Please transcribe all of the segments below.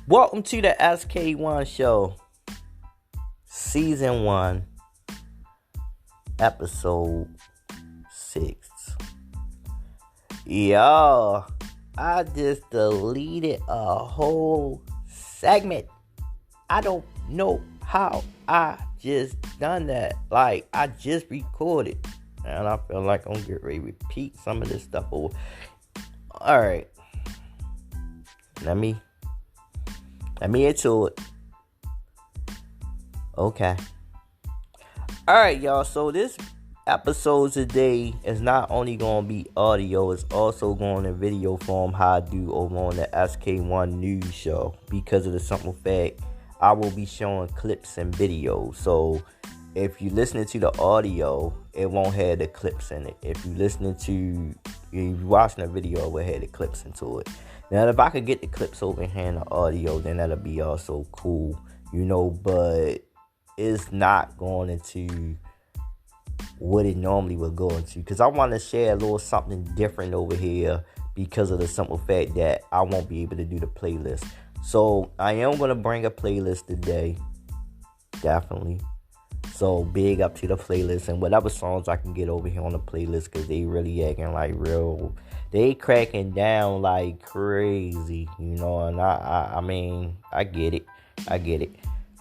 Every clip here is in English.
Welcome to the SK1 Show, Season 1, Episode 6. Yo, I just deleted a whole segment. I don't know how I just done that. Like, I just recorded. And I feel like I'm getting ready to repeat some of this stuff over. Alright. Let me into it. Okay. Alright, y'all. So this episode today is not only going to be audio, it's also going in video form, how I do over on the SK1 News Show. Because of the simple fact, I will be showing clips and videos. So if you're listening to the audio, it won't have the clips in it. If you're watching the video, it will have the clips into it. Now, if I could get the clips over here in the audio, then that'll be also cool, but it's not going into what it normally would go into, because I want to share a little something different over here because of the simple fact that I won't be able to do the playlist. So I am going to bring a playlist today, definitely. So big up to the playlist and whatever songs I can get over here on the playlist, because they really acting like real. They cracking down like crazy, and I mean, I get it.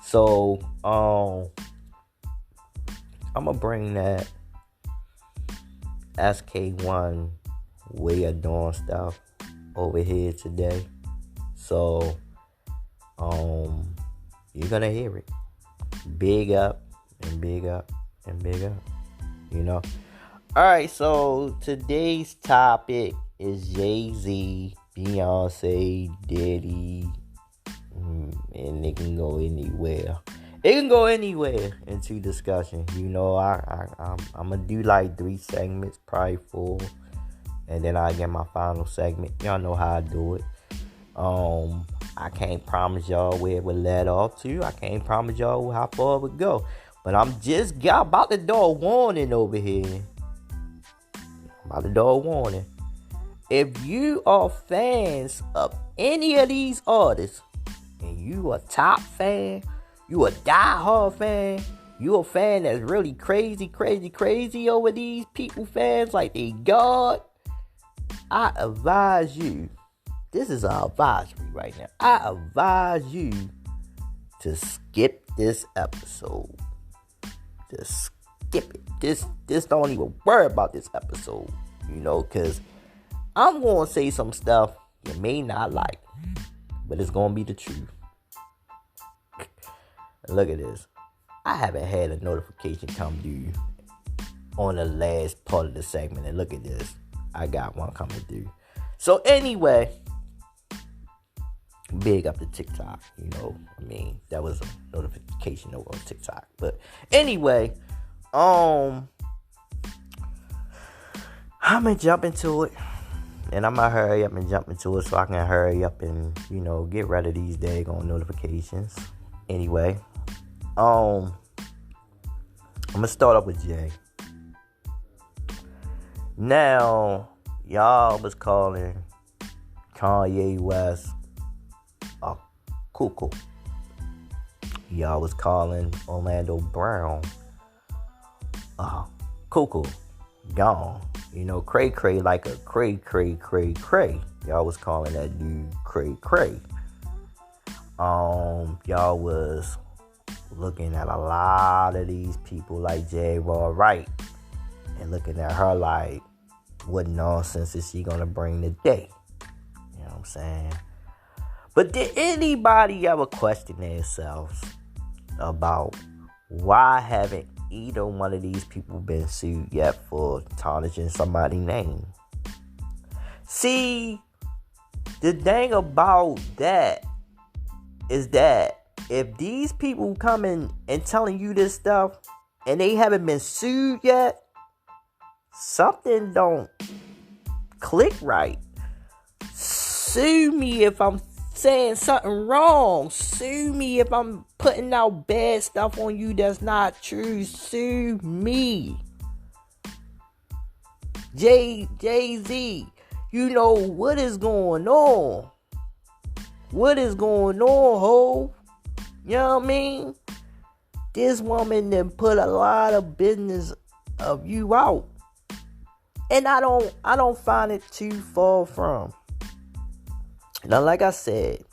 So, I'm gonna bring that SK1 way of doing stuff over here today. So, you're gonna hear it. Big up and big up and big up, Alright, so today's topic is Jay-Z, Beyonce, Diddy, and it can go anywhere. It can go anywhere into discussion. I'm gonna do like 3 segments, probably 4, and then I get my final segment. Y'all know how I do it. I can't promise y'all where it would let off to. I can't promise y'all how far it would go. But I'm just about to do a warning over here. If you are fans of any of these artists, and you a top fan, you a die-hard fan, you a fan that's really crazy over these people fans like they God, I advise you, this is an advisory right now, I advise you to skip this episode. Just skip it. Just don't even worry about this episode, because I'm going to say some stuff you may not like, but it's going to be the truth. Look at this. I haven't had a notification come due on the last part of the segment, and look at this. I got one coming due. So anyway, big up to TikTok, that was a notification over on TikTok. But anyway, I'm gonna jump into it, and I'm gonna hurry up and jump into it so I can hurry up and get rid of these daggone notifications. Anyway, I'm gonna start up with Jay. Now, y'all was calling Kanye West a cuckoo. Y'all was calling Orlando Brown cuckoo. Gone. Cray cray like a cray cray cray cray. Y'all was calling that dude cray cray. Y'all was looking at a lot of these people like J. Raw Wright and looking at her like, what nonsense is she gonna bring today? You know what I'm saying? But did anybody ever question themselves about why haven't either one of these people been sued yet for tarnishing somebody's name? See, the thing about that is that if these people coming and telling you this stuff and they haven't been sued yet, something don't click right. Sue me if I'm saying something wrong. Sue me if I'm putting out bad stuff on you that's not true. Sue me. Jay-Z, you know what is going on. What is going on, ho? You know what I mean? This woman then put a lot of business of you out. And I don't find it too far from. Now, like I said,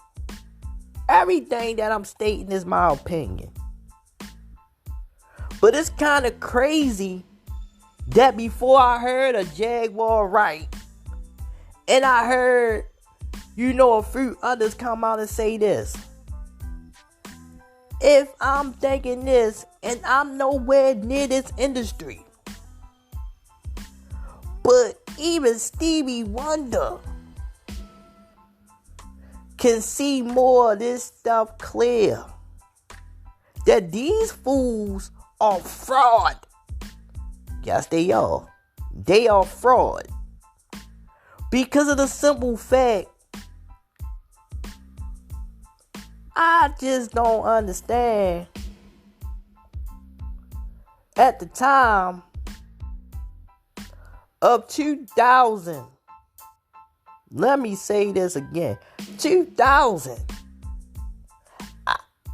everything that I'm stating is my opinion. But it's kind of crazy that before I heard a Jaguar right, and I heard, a few others come out and say this. If I'm thinking this, and I'm nowhere near this industry, but even Stevie Wonder can see more of this stuff clear. That these fools are fraud. Yes, they are. They are fraud. Because of the simple fact, I just don't understand. At the time of 2000, let me say this again. 2000.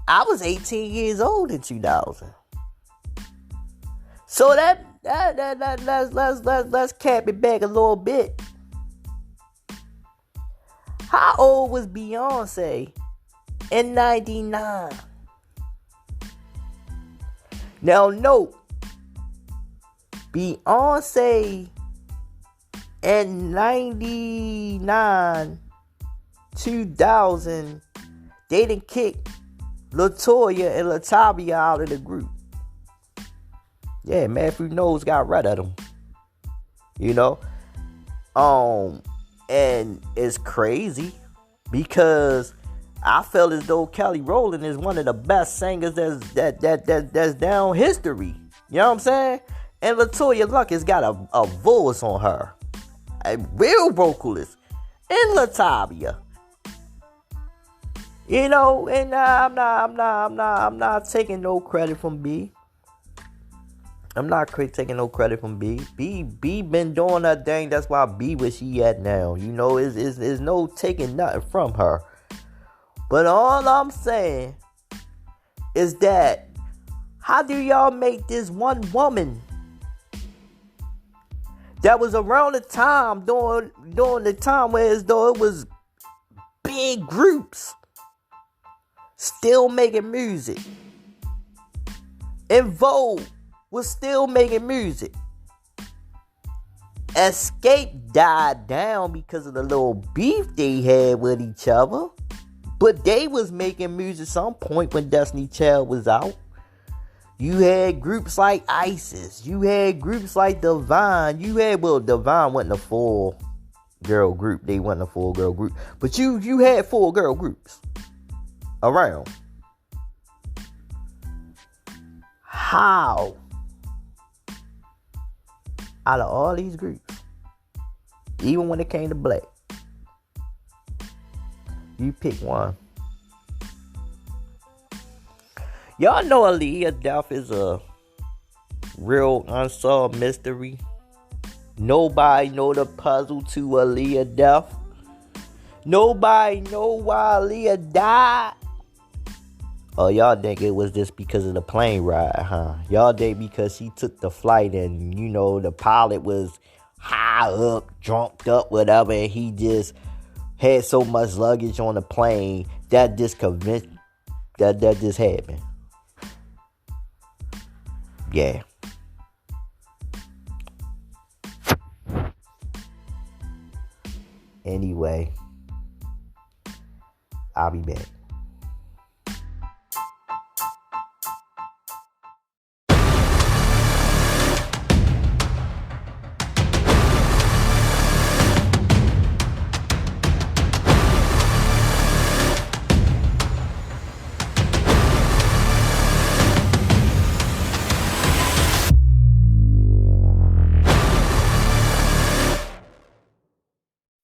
I was 18 years old in 2000. So let's cap it back a little bit. How old was Beyonce in 99? Now note, Beyonce in 99, 2000, they done kicked LaToya and Latavia out of the group. Yeah, Matthew Knowles got rid of them. And it's crazy because I feel as though Kelly Rowland is one of the best singers that's down history. You know what I'm saying? And LaToya Luck has got a voice on her, a real vocalist, and Latavia. And I'm not taking no credit from B. I'm not taking no credit from B. B been doing her thing. That's why B where she at now. Is no taking nothing from her. But all I'm saying is that how do y'all make this one woman that was around the time during the time where as though it was big groups still making music, and Vogue was still making music. Escape died down because of the little beef they had with each other. But they was making music some point when Destiny Child was out. You had groups like ISIS. You had groups like Divine. Divine wasn't a full girl group. They wasn't a full girl group. But you had full girl groups around. How? Out of all these groups, even when it came to black, you pick one. Y'all know Aaliyah death is a real unsolved mystery. Nobody know the puzzle to Aaliyah death. Nobody know why Aaliyah died. Oh, y'all think it was just because of the plane ride, huh? Y'all think because she took the flight and, the pilot was high up, drunked up, whatever, and he just had so much luggage on the plane that just convinced that just happened. Yeah. Anyway, I'll be back.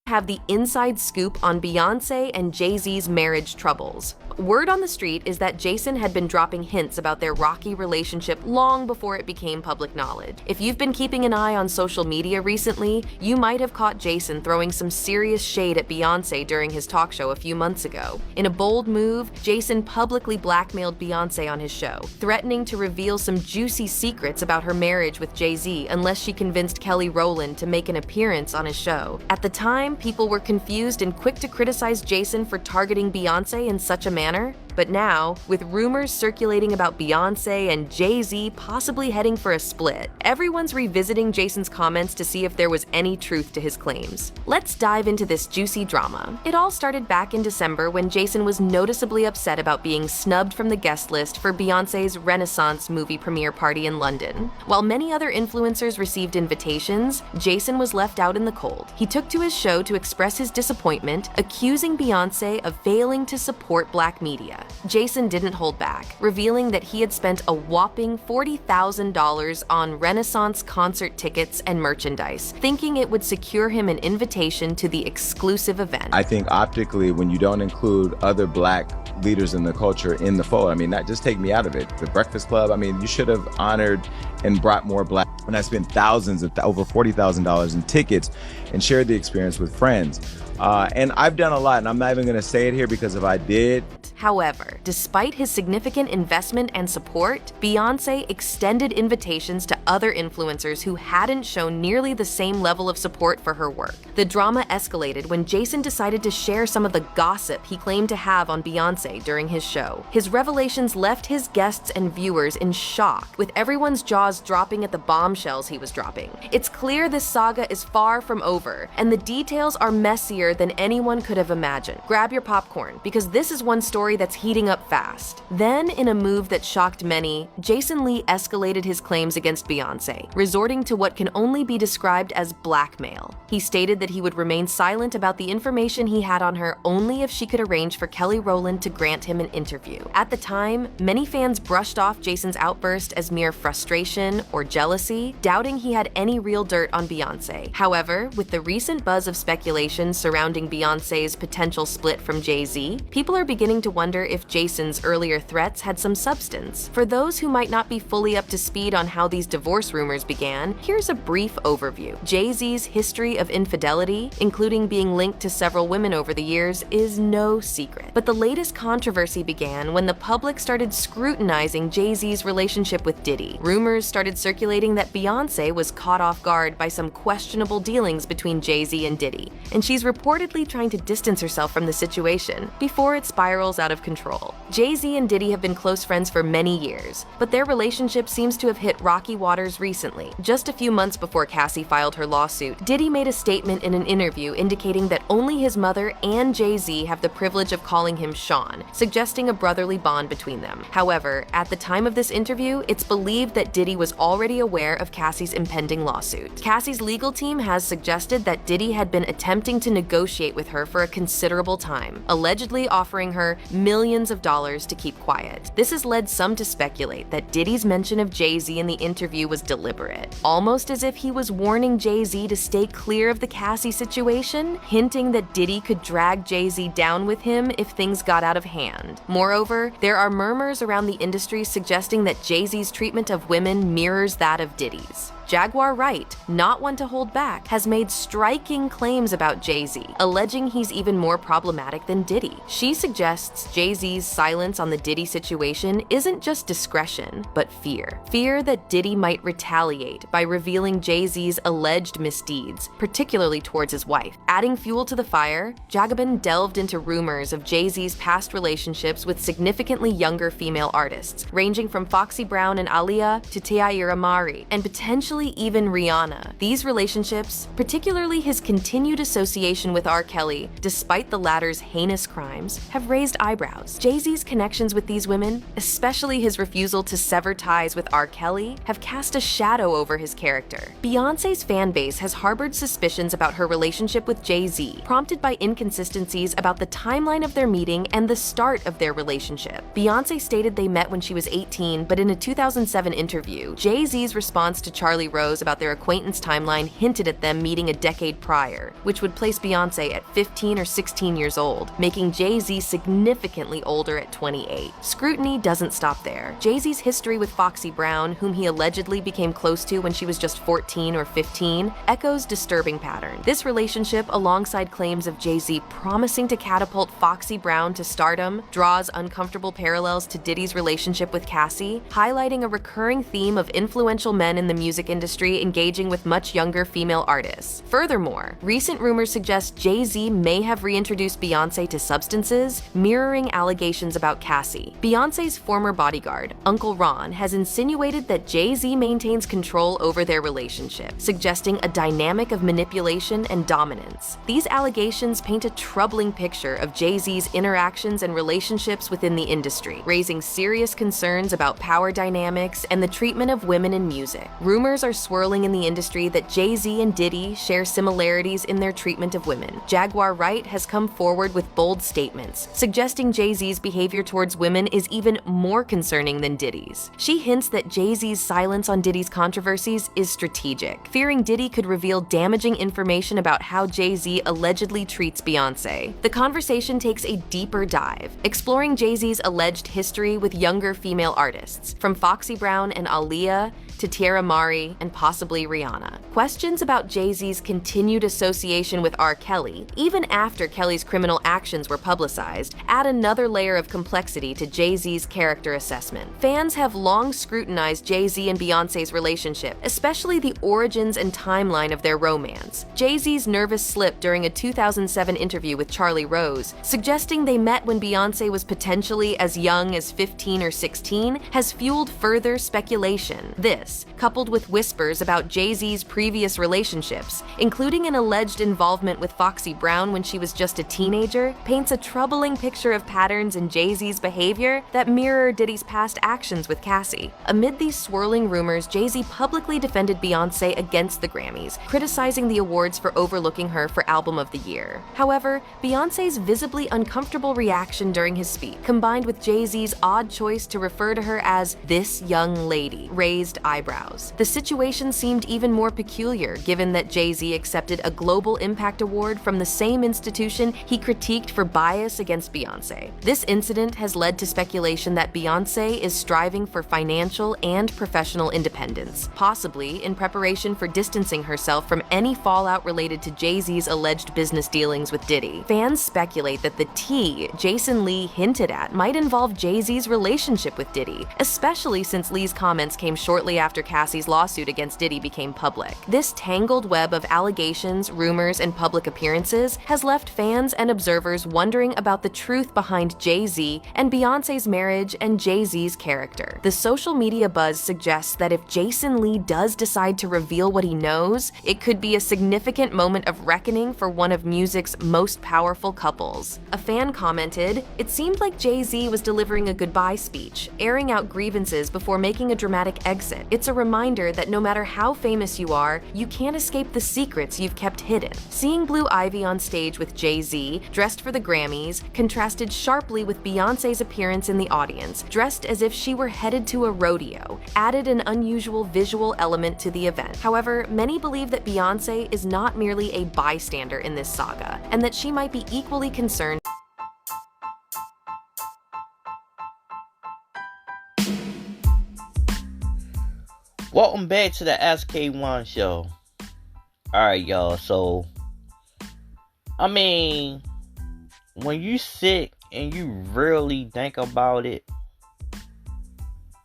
have the inside scoop on Beyoncé and Jay-Z's marriage troubles. Word on the street is that Jason had been dropping hints about their rocky relationship long before it became public knowledge. If you've been keeping an eye on social media recently, you might have caught Jason throwing some serious shade at Beyoncé during his talk show a few months ago. In a bold move, Jason publicly blackmailed Beyoncé on his show, threatening to reveal some juicy secrets about her marriage with Jay-Z unless she convinced Kelly Rowland to make an appearance on his show. At the time, people were confused and quick to criticize Jason for targeting Beyoncé in such a manner. But now, with rumors circulating about Beyoncé and Jay-Z possibly heading for a split, everyone's revisiting Jason's comments to see if there was any truth to his claims. Let's dive into this juicy drama. It all started back in December when Jason was noticeably upset about being snubbed from the guest list for Beyoncé's Renaissance movie premiere party in London. While many other influencers received invitations, Jason was left out in the cold. He took to his show to express his disappointment, accusing Beyoncé of failing to support Black media. Jason didn't hold back, revealing that he had spent a whopping $40,000 on Renaissance concert tickets and merchandise, thinking it would secure him an invitation to the exclusive event. I think optically, when you don't include other Black leaders in the culture in the fold, I mean, not just take me out of it. The Breakfast Club, I mean, you should have honored and brought more Black. When I spent thousands of over $40,000 in tickets and shared the experience with friends. And I've done a lot, and I'm not even going to say it here because if I did. However, despite his significant investment and support, Beyoncé extended invitations to other influencers who hadn't shown nearly the same level of support for her work. The drama escalated when Jason decided to share some of the gossip he claimed to have on Beyoncé during his show. His revelations left his guests and viewers in shock, with everyone's jaws dropping at the bombshells he was dropping. It's clear this saga is far from over, and the details are messier than anyone could have imagined. Grab your popcorn, because this is one story that's heating up fast. Then, in a move that shocked many, Jason Lee escalated his claims against Beyoncé, resorting to what can only be described as blackmail. He stated that he would remain silent about the information he had on her only if she could arrange for Kelly Rowland to grant him an interview. At the time, many fans brushed off Jason's outburst as mere frustration or jealousy, doubting he had any real dirt on Beyoncé. However, with the recent buzz of speculation surrounding Beyoncé's potential split from Jay-Z, people are beginning to wonder if Jason's earlier threats had some substance. For those who might not be fully up to speed on how these divorce rumors began, here's a brief overview. Jay-Z's history of infidelity, including being linked to several women over the years, is no secret. But the latest controversy began when the public started scrutinizing Jay-Z's relationship with Diddy. Rumors started circulating that Beyoncé was caught off guard by some questionable dealings between Jay-Z and Diddy, and she's reportedly trying to distance herself from the situation before it spirals out of control. Jay-Z and Diddy have been close friends for many years, but their relationship seems to have hit rocky waters recently. Just a few months before Cassie filed her lawsuit, Diddy made a statement in an interview indicating that only his mother and Jay-Z have the privilege of calling him Sean, suggesting a brotherly bond between them. However, at the time of this interview, it's believed that Diddy was already aware of Cassie's impending lawsuit. Cassie's legal team has suggested that Diddy had been attempting to negotiate with her for a considerable time, allegedly offering her millions of dollars to keep quiet. This has led some to speculate that Diddy's mention of Jay-Z in the interview was deliberate, almost as if he was warning Jay-Z to stay clear of the Cassie situation, hinting that Diddy could drag Jay-Z down with him if things got out of hand. Moreover, there are murmurs around the industry suggesting that Jay-Z's treatment of women mirrors that of Diddy's. Jaguar Wright, not one to hold back, has made striking claims about Jay-Z, alleging he's even more problematic than Diddy. She suggests Jay-Z's silence on the Diddy situation isn't just discretion, but fear. Fear that Diddy might retaliate by revealing Jay-Z's alleged misdeeds, particularly towards his wife. Adding fuel to the fire, Jacobin delved into rumors of Jay-Z's past relationships with significantly younger female artists, ranging from Foxy Brown and Aaliyah to Tiara Mari, and potentially even Rihanna. These relationships, particularly his continued association with R. Kelly, despite the latter's heinous crimes, have raised eyebrows. Jay-Z's connections with these women, especially his refusal to sever ties with R. Kelly, have cast a shadow over his character. Beyoncé's fan base has harbored suspicions about her relationship with Jay-Z, prompted by inconsistencies about the timeline of their meeting and the start of their relationship. Beyoncé stated they met when she was 18, but in a 2007 interview, Jay-Z's response to Charlie Charlie Rose about their acquaintance timeline hinted at them meeting a decade prior, which would place Beyoncé at 15 or 16 years old, making Jay-Z significantly older at 28. Scrutiny doesn't stop there. Jay-Z's history with Foxy Brown, whom he allegedly became close to when she was just 14 or 15, echoes disturbing patterns. This relationship, alongside claims of Jay-Z promising to catapult Foxy Brown to stardom, draws uncomfortable parallels to Diddy's relationship with Cassie, highlighting a recurring theme of influential men in the music industry engaging with much younger female artists. Furthermore, recent rumors suggest Jay-Z may have reintroduced Beyoncé to substances, mirroring allegations about Cassie. Beyoncé's former bodyguard, Uncle Ron, has insinuated that Jay-Z maintains control over their relationship, suggesting a dynamic of manipulation and dominance. These allegations paint a troubling picture of Jay-Z's interactions and relationships within the industry, raising serious concerns about power dynamics and the treatment of women in music. Rumors are swirling in the industry that Jay-Z and Diddy share similarities in their treatment of women. Jaguar Wright has come forward with bold statements, suggesting Jay-Z's behavior towards women is even more concerning than Diddy's. She hints that Jay-Z's silence on Diddy's controversies is strategic, fearing Diddy could reveal damaging information about how Jay-Z allegedly treats Beyoncé. The conversation takes a deeper dive, exploring Jay-Z's alleged history with younger female artists, from Foxy Brown and Aaliyah to Tierra Mari and possibly Rihanna. Questions about Jay-Z's continued association with R. Kelly, even after Kelly's criminal actions were publicized, add another layer of complexity to Jay-Z's character assessment. Fans have long scrutinized Jay-Z and Beyoncé's relationship, especially the origins and timeline of their romance. Jay-Z's nervous slip during a 2007 interview with Charlie Rose, suggesting they met when Beyoncé was potentially as young as 15 or 16, has fueled further speculation. This, coupled with whispers about Jay-Z's previous relationships, including an alleged involvement with Foxy Brown when she was just a teenager, paints a troubling picture of patterns in Jay-Z's behavior that mirror Diddy's past actions with Cassie. Amid these swirling rumors, Jay-Z publicly defended Beyoncé against the Grammys, criticizing the awards for overlooking her for Album of the Year. However, Beyoncé's visibly uncomfortable reaction during his speech, combined with Jay-Z's odd choice to refer to her as "this young lady," raised eyebrows. The situation seemed even more peculiar given that Jay-Z accepted a Global Impact Award from the same institution he critiqued for bias against Beyoncé. This incident has led to speculation that Beyoncé is striving for financial and professional independence, possibly in preparation for distancing herself from any fallout related to Jay-Z's alleged business dealings with Diddy. Fans speculate that the tea Jason Lee hinted at might involve Jay-Z's relationship with Diddy, especially since Lee's comments came shortly after Cassie's lawsuit against Diddy became public. This tangled web of allegations, rumors, and public appearances has left fans and observers wondering about the truth behind Jay-Z and Beyoncé's marriage and Jay-Z's character. The social media buzz suggests that if Jason Lee does decide to reveal what he knows, it could be a significant moment of reckoning for one of music's most powerful couples. A fan commented, "It seemed like Jay-Z was delivering a goodbye speech, airing out grievances before making a dramatic exit. It's a reminder that no matter how famous you are, you can't escape the secrets you've kept hidden." Seeing Blue Ivy on stage with Jay-Z, dressed for the Grammys, contrasted sharply with Beyoncé's appearance in the audience, dressed as if she were headed to a rodeo, added an unusual visual element to the event. However, many believe that Beyoncé is not merely a bystander in this saga, and that she might be equally concerned. Welcome back to the SK1 show. Alright, y'all. So, when you sit and you really think about it,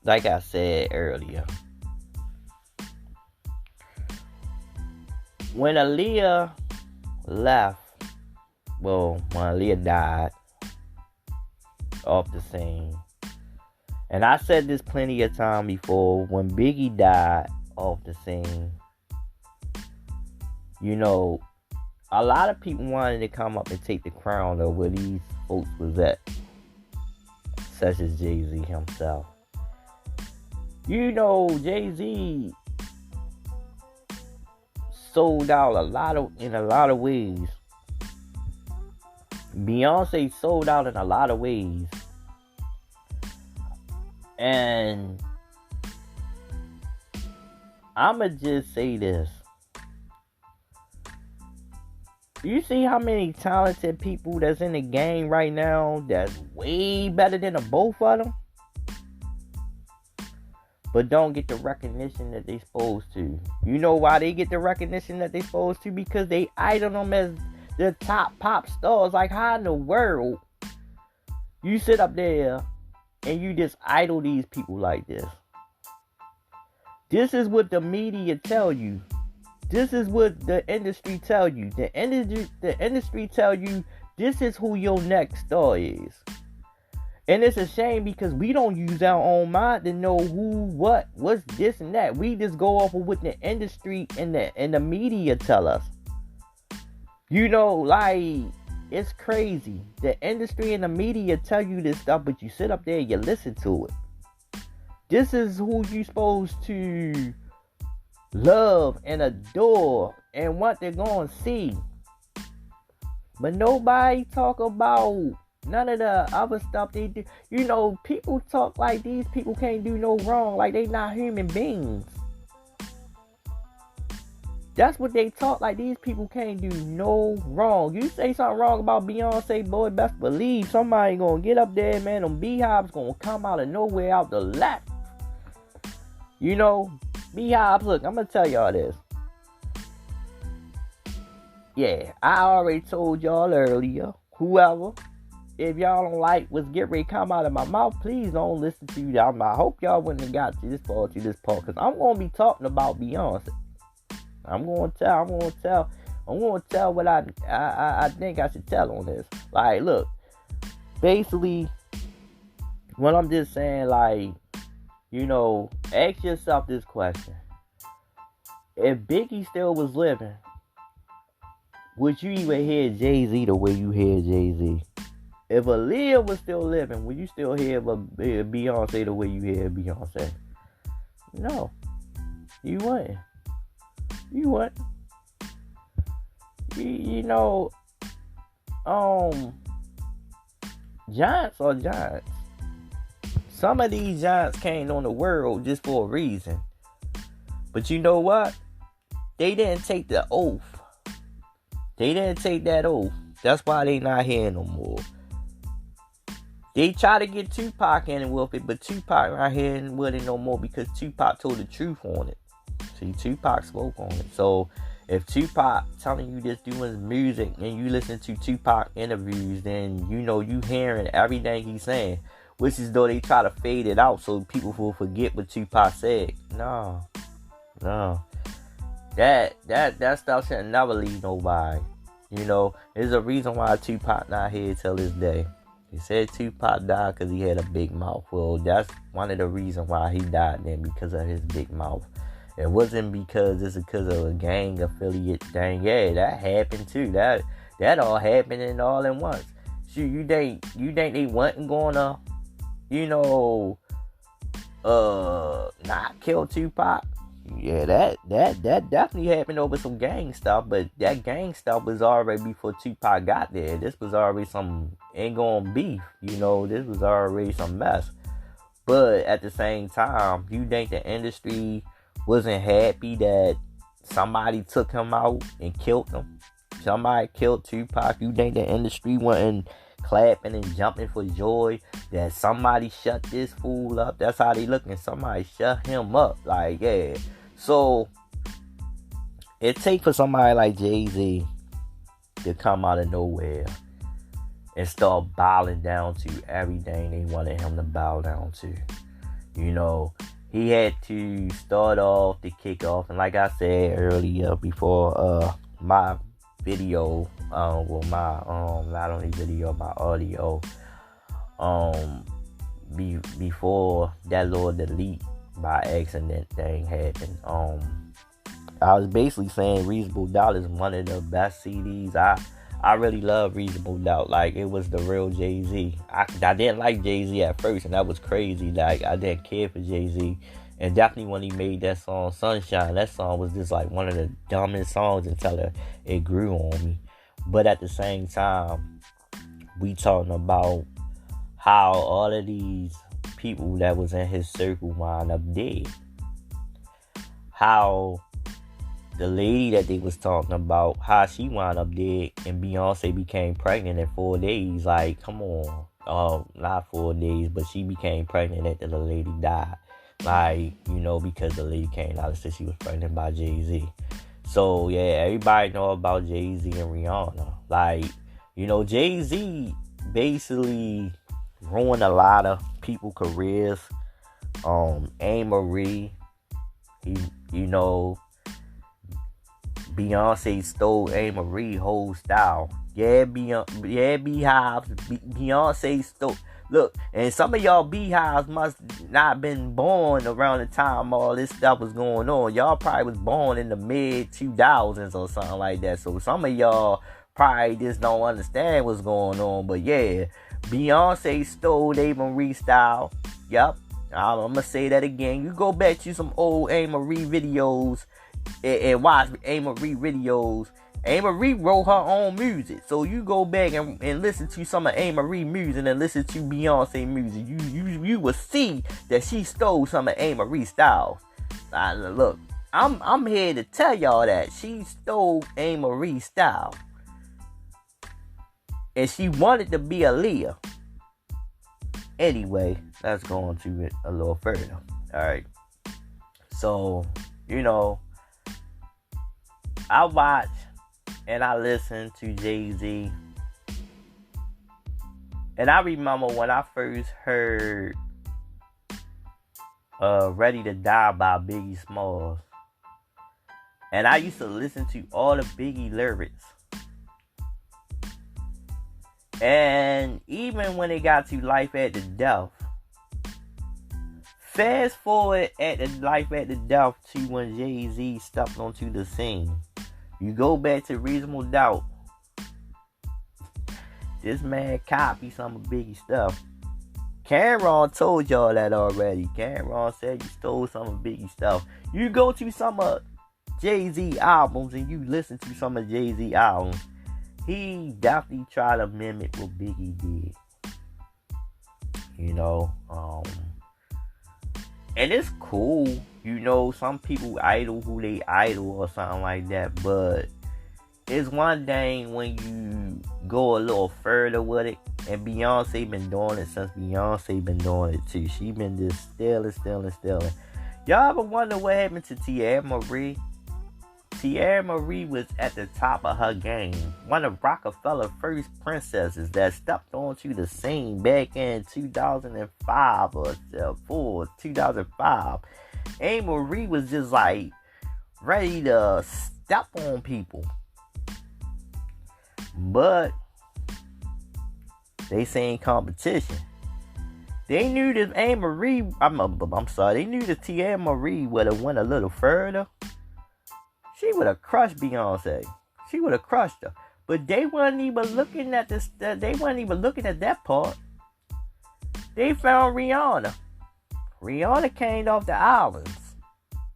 like I said earlier, when Aaliyah left, when Aaliyah died off the scene, and I said this plenty of time before, when Biggie died off the scene, a lot of people wanted to come up and take the crown of where these folks was at, such as Jay-Z himself. Jay-Z sold out in a lot of ways. Beyonce sold out in a lot of ways. And I'ma just say this. You see how many talented people that's in the game right now that's way better than the both of them, but don't get the recognition that they supposed to. You know why they get the recognition that they supposed to? Because they idol them as the top pop stars. Like, how in the world you sit up there and you just idol these people like this? This is what the media tell you. This is what the industry tell you. The industry tell you this is who your next star is. And it's a shame because we don't use our own mind to know who, what's this and that. We just go off of what the industry and the media tell us. You know, like, it's crazy. The industry and the media tell you this stuff, but you sit up there and you listen to it. This is who you supposed to love and adore and want to go and see. But nobody talk about none of the other stuff they do. You know, people talk like these people can't do no wrong, like they not human beings. That's what they talk, like these people can't do no wrong. You say something wrong about Beyonce, boy, best believe somebody gonna get up there, man. Them beehives gonna come out of nowhere, out the left. You know, beehives, look, I'm gonna tell y'all this. Yeah, I already told y'all earlier, whoever, if y'all don't like what's getting ready to come out of my mouth, please don't listen to y'all. I hope y'all wouldn't have got to this part, because I'm going to be talking about Beyonce. I'm going to tell what I think I should tell on this. Like, look, basically, what I'm just saying, like, you know, ask yourself this question. If Biggie still was living, would you even hear Jay-Z the way you hear Jay-Z? If Aaliyah was still living, would you still hear Beyonce the way you hear Beyonce? No. You wouldn't. You wouldn't. You know, giants are giants. Some of these giants came on the world just for a reason. But you know what? They didn't take the oath. They didn't take that oath. That's why they not here no more. They try to get Tupac in with it, but Tupac not here with it no more because Tupac told the truth on it. See, Tupac spoke on it. So, if Tupac telling you just doing music and you listen to Tupac interviews, then you know you hearing everything he's saying. Which is though they try to fade it out so people will forget what Tupac said. No. That stuff should never leave nobody. You know, there's a reason why Tupac not here till this day. They said Tupac died because he had a big mouth. Well, that's one of the reasons why he died then, because of his big mouth. It wasn't because it's because of a gang affiliate thing. Yeah, that happened too. That all happened and all at once. Shoot, you think they wasn't gonna, you know, not kill Tupac? Yeah, that definitely happened over some gang stuff, but that gang stuff was already before Tupac got there. This was already some ain't gonna beef, you know, this was already some mess. But at the same time, you think the industry wasn't happy that somebody took him out and killed him? Somebody killed Tupac. You think the industry wasn't clapping and jumping for joy that somebody shut this fool up? That's how they looking. Somebody shut him up. Like, yeah. So it take for somebody like Jay-Z to come out of nowhere and start bowing down to everything they wanted him to bow down to. You know, he had to start off the kickoff, and like I said earlier before my video, not only video, my audio, before that little delete by accident thing happened, I was basically saying Reasonable Doubt is one of the best CDs. I really love Reasonable Doubt. Like, it was the real Jay-Z. I didn't like Jay-Z at first, and that was crazy. Like, I didn't care for Jay-Z. And definitely when he made that song, Sunshine, that song was just like one of the dumbest songs until it grew on me. But at the same time, we talking about how all of these people that was in his circle wound up dead. how the lady that they was talking about, how she wound up dead and Beyonce became pregnant in 4 days. Like, come on. Not 4 days, but she became pregnant after the lady died. Like, because the lady came out and said she was pregnant by Jay-Z. So, yeah, everybody know about Jay-Z and Rihanna. Like, Jay-Z basically ruined a lot of people's careers. A.Marie, Beyonce stole A.Marie whole style. Beyonce stole. Look, and some of y'all beehives must not been born around the time all this stuff was going on. Y'all probably was born in the mid 2000s or something like that. So some of y'all probably just don't understand what's going on. But yeah, Beyonce stole A.Marie style. Yep. I'm going to say that again. You go back to some old A.Marie videos and watch A.Marie videos. A.Marie wrote her own music. So you go back and listen to some of A.Marie music and listen to Beyonce music. You will see that she stole some of A.Marie styles. Look, I'm here to tell y'all that she stole A.Marie style. And she wanted to be Aaliyah. Anyway, let's go on to it a little further. Alright. So, I watch and I listen to Jay-Z. And I remember when I first heard Ready to Die by Biggie Smalls. And I used to listen to all the Biggie lyrics. And even when it got to Life After Death, fast forward at the Life After Death to when Jay-Z stepped onto the scene. You go back to Reasonable Doubt. This man copied some of Biggie's stuff. Cameron told y'all that already. Cameron said you stole some of Biggie's stuff. You go to some of Jay-Z albums and you listen to some of Jay-Z albums. He definitely tried to mimic what Biggie did. And it's cool. Some people idol who they idol or something like that. But it's one thing when you go a little further with it. And Beyonce been doing it since Beyonce been doing it too. She been just stealing. Y'all ever wonder what happened to Tierra Marie? Tierra Marie was at the top of her game. One of Rockefeller's first princesses that stepped onto the scene back in 2005 or 2005. A.Marie was just like ready to step on people. But they seen competition. They knew that A.Marie, they knew that Tierra Marie would have went a little further. She would have crushed Beyonce. She would have crushed her. But they weren't even looking at this. They weren't even looking at that part. They found Rihanna. Rihanna came off the islands.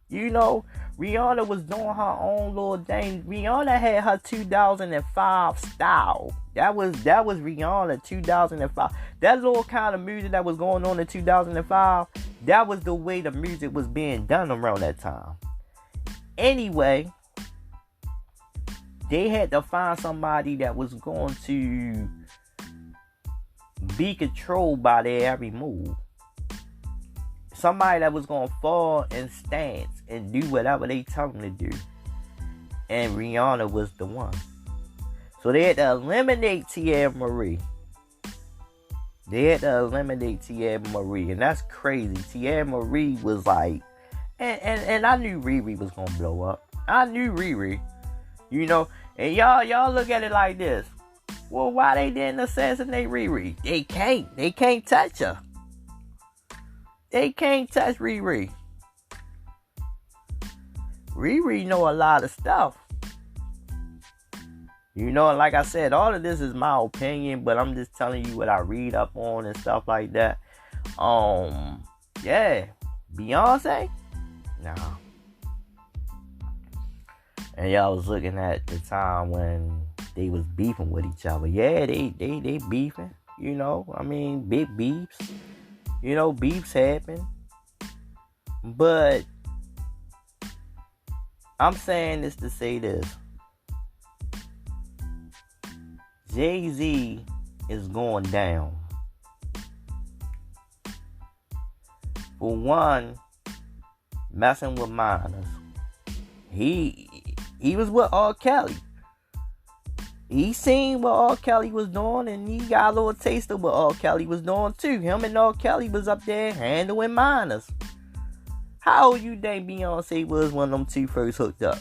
Rihanna was doing her own little thing. Rihanna had her 2005 style. That was Rihanna 2005. That little kind of music that was going on in 2005. That was the way the music was being done around that time. Anyway, they had to find somebody that was going to be controlled by their every move. Somebody that was going to fall in stance and do whatever they tell them to do. And Rihanna was the one. So they had to eliminate Tierra Marie. And that's crazy. Tierra Marie was like, and I knew Riri was going to blow up. I knew Riri. And y'all look at it like this. Well, why they didn't assassinate Riri? They can't touch her. They can't touch Riri. Riri know a lot of stuff. Like I said, all of this is my opinion, but I'm just telling you what I read up on and stuff like that. Yeah. Beyonce? Nah. And y'all was looking at the time when they was beefing with each other. Yeah, they beefing. Big beefs. Beefs happen. But I'm saying this to say this. Jay-Z is going down. For one, messing with minors. He was with R. Kelly. He seen what R. Kelly was doing, and he got a little taste of what R. Kelly was doing too. Him and R. Kelly was up there handling minors. How old you think Beyonce was when them two first hooked up?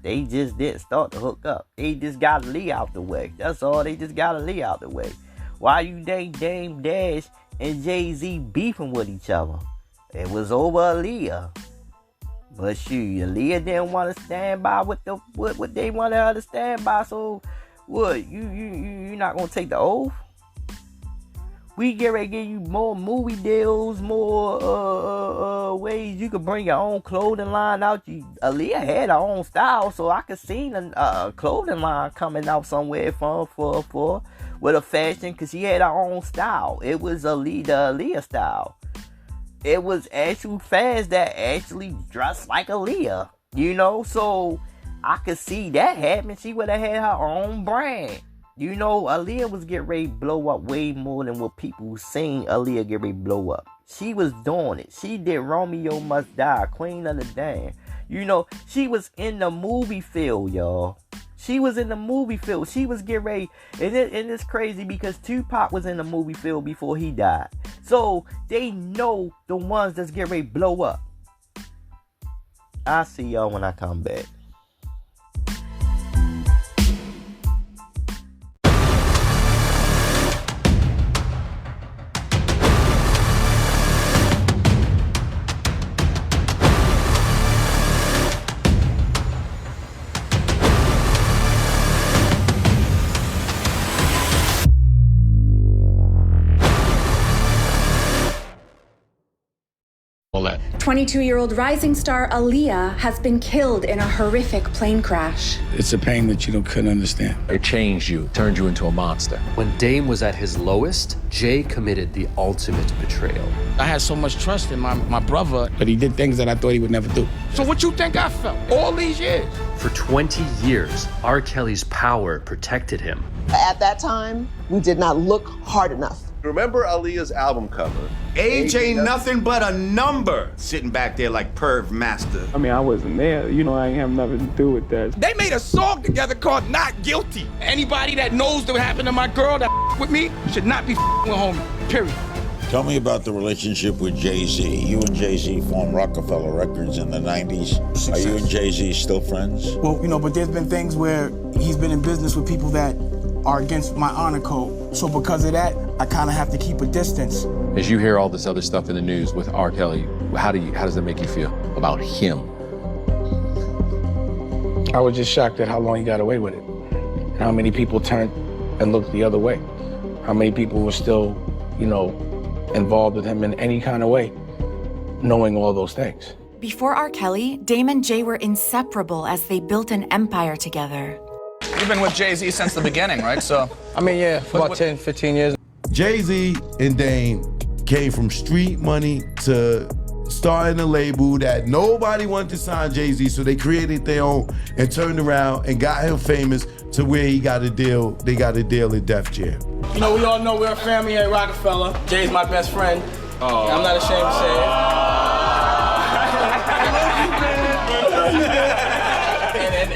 They just didn't start to hook up. They just got Aaliyah out the way. That's all. They just got Aaliyah out the way. Why you think Dame Dash and Jay-Z beefing with each other? It was over Aaliyah. But shoot, Aaliyah didn't want to stand by what they wanted her to stand by. So what? You not gonna take the oath? We get ready to give you more movie deals, more ways you could bring your own clothing line out. Aaliyah had her own style, so I could see a clothing line coming out somewhere for with a fashion, because she had her own style. It was Aaliyah style. It was actual fans that actually dressed like Aaliyah, you know. So I could see that happen. She would have had her own brand. You know, Aaliyah was getting ready to blow up way more than what people seen Aaliyah get ready to blow up. She was doing it. She did Romeo Must Die, Queen of the Damned. You know, she was in the movie field, y'all. She was in the movie field. She was getting ready. And it's crazy because Tupac was in the movie field before he died. So they know the ones that's getting ready to blow up. I'll see y'all when I come back. That. 22-year-old rising star Aaliyah has been killed in a horrific plane crash. It's a pain that you couldn't understand. It changed you, turned you into a monster. When Dame was at his lowest, Jay committed the ultimate betrayal. I had so much trust in my brother, but he did things that I thought he would never do. So what you think I felt all these years? For 20 years, R. Kelly's power protected him. At that time, we did not look hard enough. Remember Aaliyah's album cover? Age ain't nothing but a number. Sitting back there like Perv Master. I mean, I wasn't there. You know, I ain't have nothing to do with that. They made a song together called Not Guilty. Anybody that knows what happened to my girl that with me should not be with homie, period. Tell me about the relationship with Jay-Z. You and Jay-Z formed Rockefeller Records in the 90s. Are you and Jay-Z still friends? Well, you know, but there's been things where he's been in business with people that are against my honor code. So because of that, I kind of have to keep a distance. As you hear all this other stuff in the news with R. Kelly, how does that make you feel about him? I was just shocked at how long he got away with it. And how many people turned and looked the other way. How many people were still, you know, involved with him in any kind of way, knowing all those things. Before R. Kelly, Dame and Jay were inseparable as they built an empire together. You've been with Jay-Z since the beginning, right? So, I mean, yeah, for about 10, 15 years. Jay-Z and Dame came from street money to starting a label that nobody wanted to sign Jay-Z, so they created their own and turned around and got him famous to where he got a deal. They got a deal at Def Jam. You know, we all know we're a family here at Rockefeller. Jay's my best friend. Oh. I'm not ashamed to say it.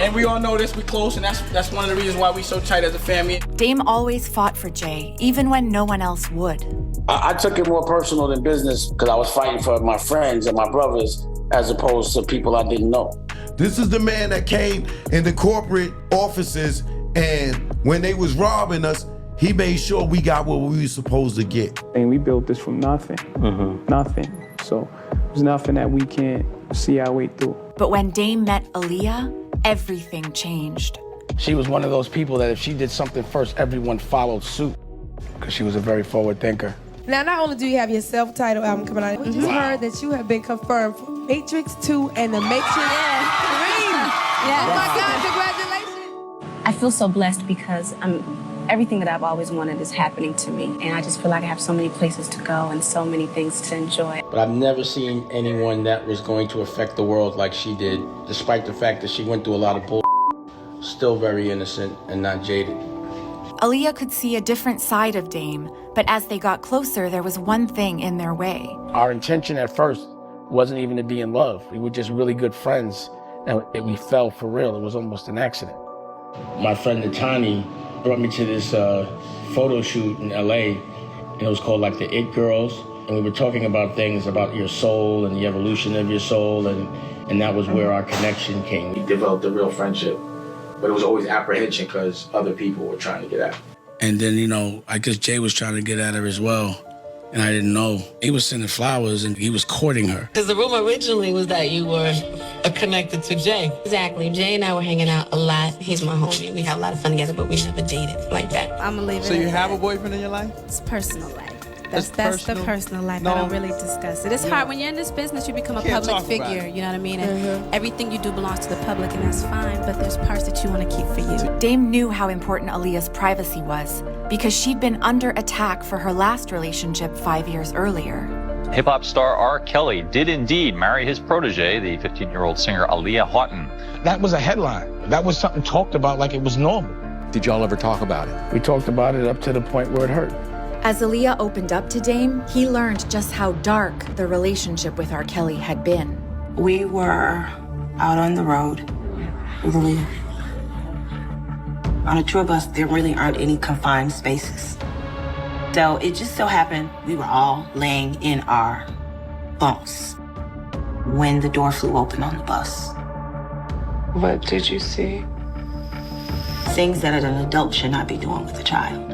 And we all know this, we close, and that's one of the reasons why we so tight as a family. Dame always fought for Jay, even when no one else would. I took it more personal than business because I was fighting for my friends and my brothers as opposed to people I didn't know. This is the man that came in the corporate offices, and when they was robbing us, he made sure we got what we were supposed to get. And we built this from nothing, nothing. So there's nothing that we can't see our way through. But when Dame met Aaliyah, everything changed. She was one of those people that if she did something first, everyone followed suit because she was a very forward thinker. Now, not only do you have your self-titled album coming out, we just heard that you have been confirmed for Matrix 2 and The Matrix 3. Yeah. Oh my God, congratulations. I feel so blessed because I'm Everything that I've always wanted is happening to me. And I just feel like I have so many places to go and so many things to enjoy. But I've never seen anyone that was going to affect the world like she did, despite the fact that she went through a lot of bull. Still very innocent and not jaded. Aaliyah could see a different side of Dame, but as they got closer, there was one thing in their way. Our intention at first wasn't even to be in love. We were just really good friends, and we fell for real. It was almost an accident. My friend Natani brought me to this photo shoot in LA, and it was called like the It Girls, and we were talking about things about your soul and the evolution of your soul, and that was where our connection came. We developed a real friendship, but it was always apprehension because other people were trying to get at her. And then, you know, I guess Jay was trying to get at her as well, and I didn't know. He was sending flowers, and he was courting her. Because the rumor originally was that you were connected to Jay. Exactly. Jay and I were hanging out a lot. He's my homie. We have a lot of fun together, but we never dated like that. I'm gonna leave it. So you have a boyfriend in your life? It's personal life. That's the personal life. No. I don't really discuss it. It's hard when you're in this business. You become a public figure. You know what I mean? And everything you do belongs to the public, and that's fine. But there's parts that you want to keep for you. Dame knew how important Aaliyah's privacy was because she'd been under attack for her last relationship 5 years earlier. Hip-hop star R. Kelly did indeed marry his protege, the 15-year-old singer Aaliyah Houghton. That was a headline. That was something talked about like it was normal. Did y'all ever talk about it? We talked about it up to the point where it hurt. As Aaliyah opened up to Dame, he learned just how dark the relationship with R. Kelly had been. We were out on the road with Aaliyah. On a tour bus, there really aren't any confined spaces. So it just so happened we were all laying in our bunks when the door flew open on the bus. What did you see? Things that an adult should not be doing with a child.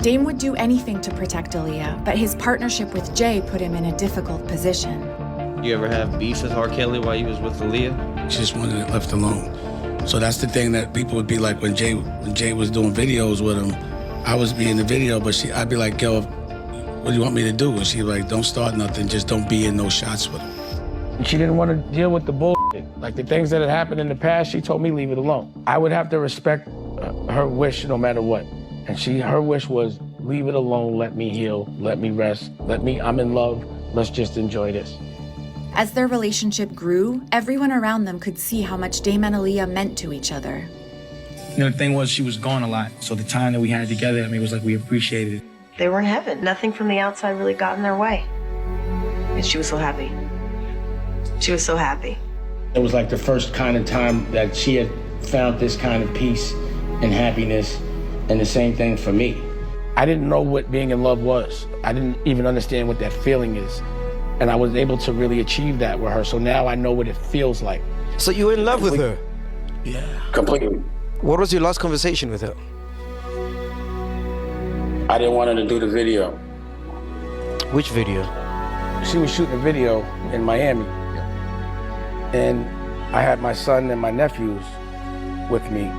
Dame would do anything to protect Aaliyah, but his partnership with Jay put him in a difficult position. You ever have beef with R. Kelly while you was with Aaliyah? She just wanted it left alone. So that's the thing that people would be like when Jay was doing videos with him. I was be in the video, but I'd be like, yo, what do you want me to do? And she'd be like, don't start nothing, just don't be in those shots with him. And she didn't want to deal with the bullshit. Like the things that had happened in the past, she told me leave it alone. I would have to respect her wish no matter what. And her wish was, leave it alone, let me heal, let me rest, I'm in love, let's just enjoy this. As their relationship grew, everyone around them could see how much Dame and Aaliyah meant to each other. You know, the thing was, she was gone a lot, so the time that we had together, I mean, it was like we appreciated it. They were in heaven. Nothing from the outside really got in their way. And she was so happy. She was so happy. It was like the first kind of time that she had found this kind of peace and happiness. And the same thing for me. I didn't know what being in love was. I didn't even understand what that feeling is. And I was able to really achieve that with her. So now I know what it feels like. So you were in love with her? Yeah. Completely. What was your last conversation with her? I didn't want her to do the video. Which video? She was shooting a video in Miami. And I had my son and my nephews with me.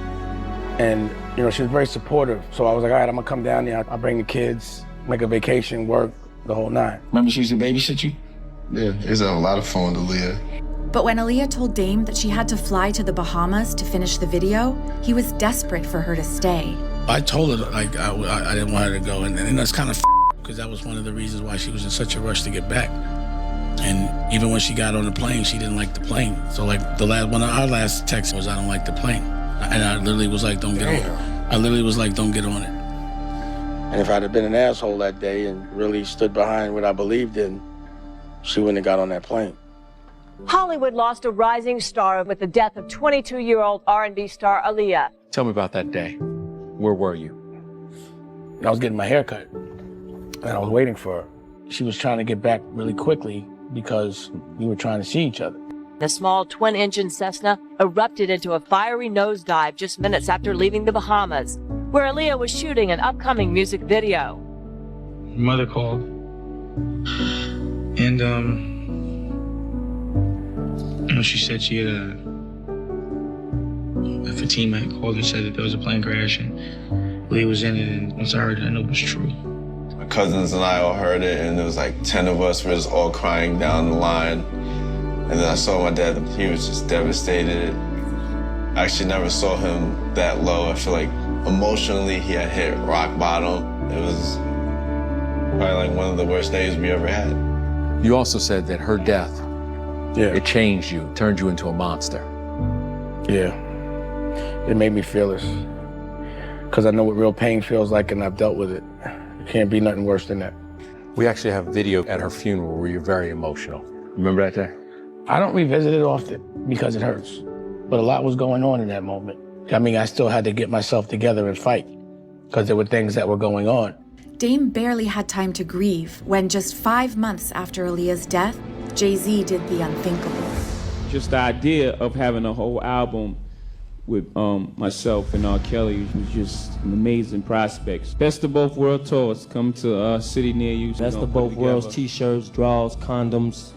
And you know, she was very supportive. So I was like, all right, I'm gonna come down there. I'll bring the kids, make a vacation, work, the whole nine. Remember she used to babysit you? Yeah, it's a lot of fun with Aaliyah. But when Aaliyah told Dame that she had to fly to the Bahamas to finish the video, he was desperate for her to stay. I told her, like, I didn't want her to go. And that's kind of because that was one of the reasons why she was in such a rush to get back. And even when she got on the plane, she didn't like the plane. So like one of our last texts was, I don't like the plane. And I literally was like, don't get on it. I literally was like, don't get on it. And if I'd have been an asshole that day and really stood behind what I believed in, she wouldn't have got on that plane. Hollywood lost a rising star with the death of 22-year-old R&B star Aaliyah. Tell me about that day. Where were you? I was getting my hair cut, and I was waiting for her. She was trying to get back really quickly because we were trying to see each other. The small twin-engine Cessna erupted into a fiery nosedive just minutes after leaving the Bahamas, where Aaliyah was shooting an upcoming music video. Her mother called, and you know, she said she had Fatima had called and said that there was a plane crash and Aaliyah was in it, and once I heard it, I knew it was true. My cousins and I all heard it, and there was like 10 of us were just all crying down the line. And then I saw my dad, he was just devastated. I actually never saw him that low. I feel like emotionally, he had hit rock bottom. It was probably like one of the worst days we ever had. You also said that her death, it changed you, turned you into a monster. Yeah, it made me fearless. Because I know what real pain feels like and I've dealt with it. It can't be nothing worse than that. We actually have video at her funeral where you're very emotional. Remember that day? I don't revisit it often because it hurts. But a lot was going on in that moment. I mean, I still had to get myself together and fight because there were things that were going on. Dame barely had time to grieve when just 5 months after Aaliyah's death, Jay-Z did the unthinkable. Just the idea of having a whole album with myself and R. Kelly was just an amazing prospect. Best of Both Worlds tours come to a city near you. Best of Both Worlds, t-shirts, draws, condoms,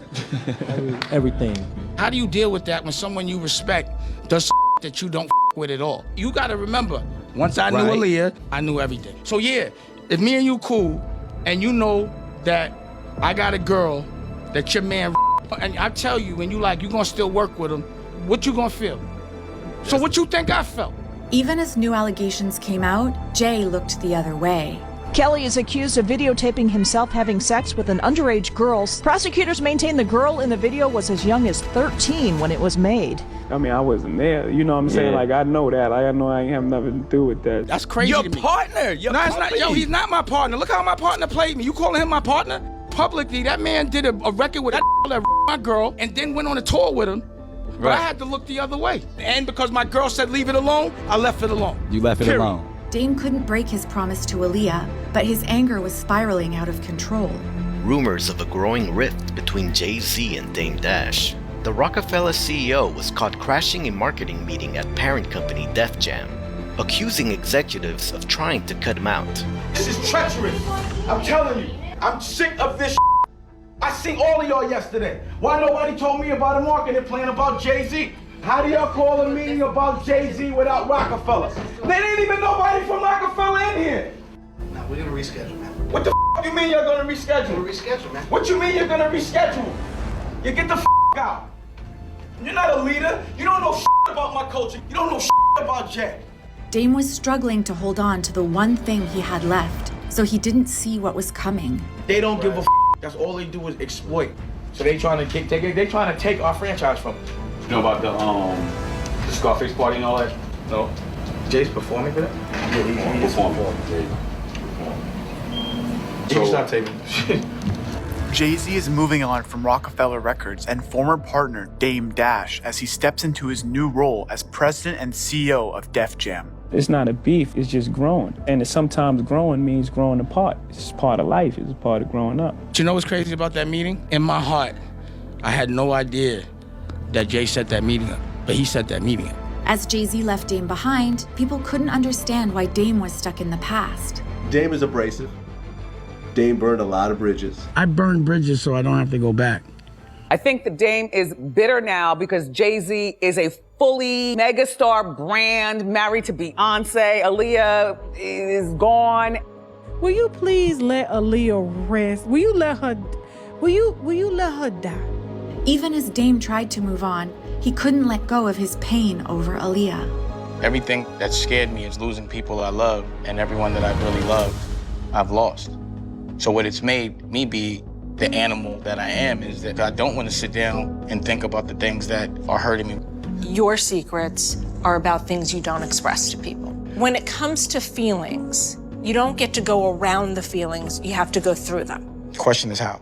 everything. How do you deal with that when someone you respect does that you don't with at all? You gotta remember, once I knew Aaliyah, I knew everything. So yeah, if me and you cool, and you know that I got a girl that your man and I tell you, and you gonna still work with him, what you gonna feel? So what you think I felt? Even as new allegations came out, Jay looked the other way. Kelly is accused of videotaping himself having sex with an underage girl. Prosecutors maintain the girl in the video was as young as 13 when it was made. I mean, I wasn't there. You know what I'm saying? Like, I know that. I know I ain't have nothing to do with that. That's crazy to me. Partner. No, it's not. Yo, he's not my partner. Look how my partner played me. You calling him my partner? Publicly, that man did a record with that my girl and then went on a tour with him. But I had to look the other way. And because my girl said leave it alone, I left it alone. You left it alone. Dame couldn't break his promise to Aaliyah, but his anger was spiraling out of control. Rumors of a growing rift between Jay-Z and Dame Dash. The Rockefeller CEO was caught crashing a marketing meeting at parent company Def Jam, accusing executives of trying to cut him out. This is treacherous. I'm telling you, I'm sick of this. I seen all of y'all yesterday. Why nobody told me about a marketing plan about Jay-Z? How do y'all call a meeting about Jay-Z without Rockefeller? There ain't even nobody from Rockefeller in here. Now we're gonna reschedule, man. What the you mean you're gonna reschedule? We're gonna reschedule, man. What you mean you're gonna reschedule? You get the out. You're not a leader. You don't know about my culture. You don't know about Jay. Dame was struggling to hold on to the one thing he had left, so he didn't see what was coming. They don't give a That's all they do is exploit. So they trying to take our franchise from us. You know about the Scarface party and all that? No. Jay's performing for that? Yeah, he is performing. You can stop taping. Jay-Z is moving on from Rockefeller Records and former partner Dame Dash as he steps into his new role as president and CEO of Def Jam. It's not a beef, it's just growing. And sometimes growing means growing apart. It's just part of life, it's part of growing up. Do you know what's crazy about that meeting? In my heart, I had no idea that Jay set that meeting up, but he set that meeting up. As Jay-Z left Dame behind, people couldn't understand why Dame was stuck in the past. Dame is abrasive. Dame burned a lot of bridges. I burned bridges so I don't have to go back. I think the Dame is bitter now because Jay-Z is a fully megastar brand, married to Beyonce. Aaliyah is gone. Will you please let Aaliyah rest? Will you let her die? Even as Dame tried to move on, he couldn't let go of his pain over Aaliyah. Everything that scared me is losing people I love, and everyone that I really love, I've lost. So what it's made me be the animal that I am is that I don't want to sit down and think about the things that are hurting me. Your secrets are about things you don't express to people. When it comes to feelings, you don't get to go around the feelings, you have to go through them. The question is how.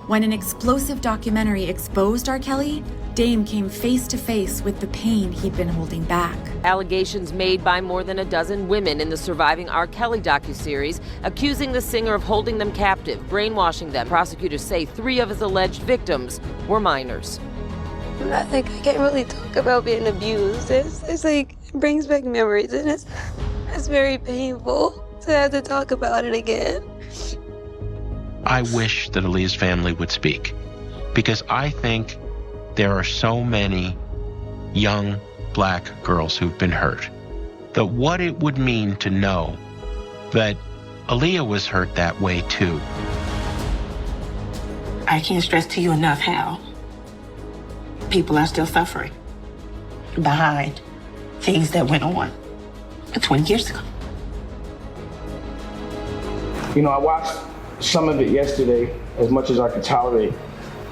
When an explosive documentary exposed R. Kelly, Dame came face to face with the pain he'd been holding back. Allegations made by more than a dozen women in the surviving R. Kelly docuseries, accusing the singer of holding them captive, brainwashing them. Prosecutors say 3 of his alleged victims were minors. I can't really talk about being abused. It's like, it brings back memories, and it's very painful to have to talk about it again. I wish that Aaliyah's family would speak, because I think there are so many young black girls who've been hurt, that what it would mean to know that Aaliyah was hurt that way too. I can't stress to you enough how people are still suffering behind things that went on. 20 years ago. You know, I watched some of it yesterday, as much as I could tolerate.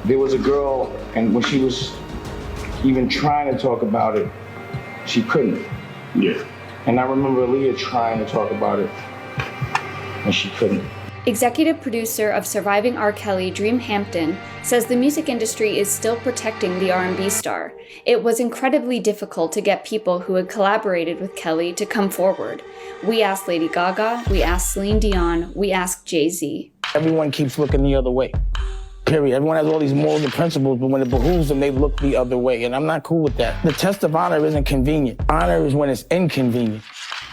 There was a girl, and when she was even trying to talk about it, she couldn't. Yeah. And I remember Aaliyah trying to talk about it, and she couldn't. Executive producer of Surviving R. Kelly, Dream Hampton, says the music industry is still protecting the R&B star. It was incredibly difficult to get people who had collaborated with Kelly to come forward. We asked Lady Gaga, we asked Celine Dion, we asked Jay-Z. Everyone keeps looking the other way. Period. Everyone has all these morals and principles, but when it behooves them, they look the other way, and I'm not cool with that. The test of honor isn't convenient. Honor is when it's inconvenient.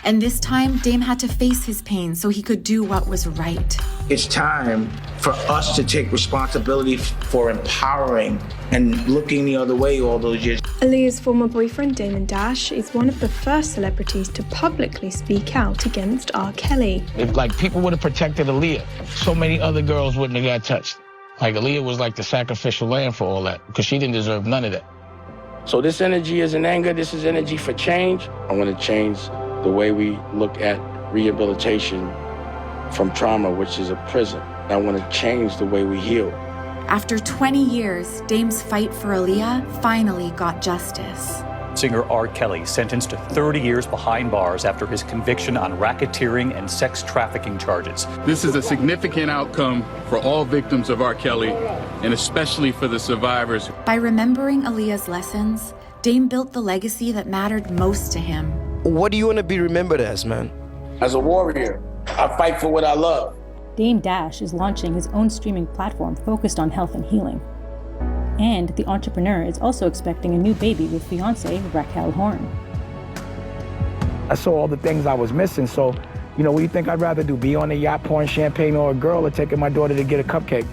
And this time, Dame had to face his pain so he could do what was right. It's time for us to take responsibility for empowering and looking the other way all those years. Aaliyah's former boyfriend, Damon Dash, is one of the first celebrities to publicly speak out against R. Kelly. If people would have protected Aaliyah, so many other girls wouldn't have got touched. Aaliyah was like the sacrificial lamb for all that, because she didn't deserve none of that. So this energy isn't anger, this is energy for change. I want to change the way we look at rehabilitation from trauma, which is a prison. I want to change the way we heal. After 20 years, Dame's fight for Aaliyah finally got justice. Singer R. Kelly sentenced to 30 years behind bars after his conviction on racketeering and sex trafficking charges. This is a significant outcome for all victims of R. Kelly, and especially for the survivors. By remembering Aaliyah's lessons, Dame built the legacy that mattered most to him. What do you want to be remembered as, man? As a warrior, I fight for what I love. Dame Dash is launching his own streaming platform focused on health and healing. And the entrepreneur is also expecting a new baby with fiancée Raquel Horn. I saw all the things I was missing, so, you know, what do you think I'd rather do? Be on a yacht pouring champagne or a girl, or taking my daughter to get a cupcake?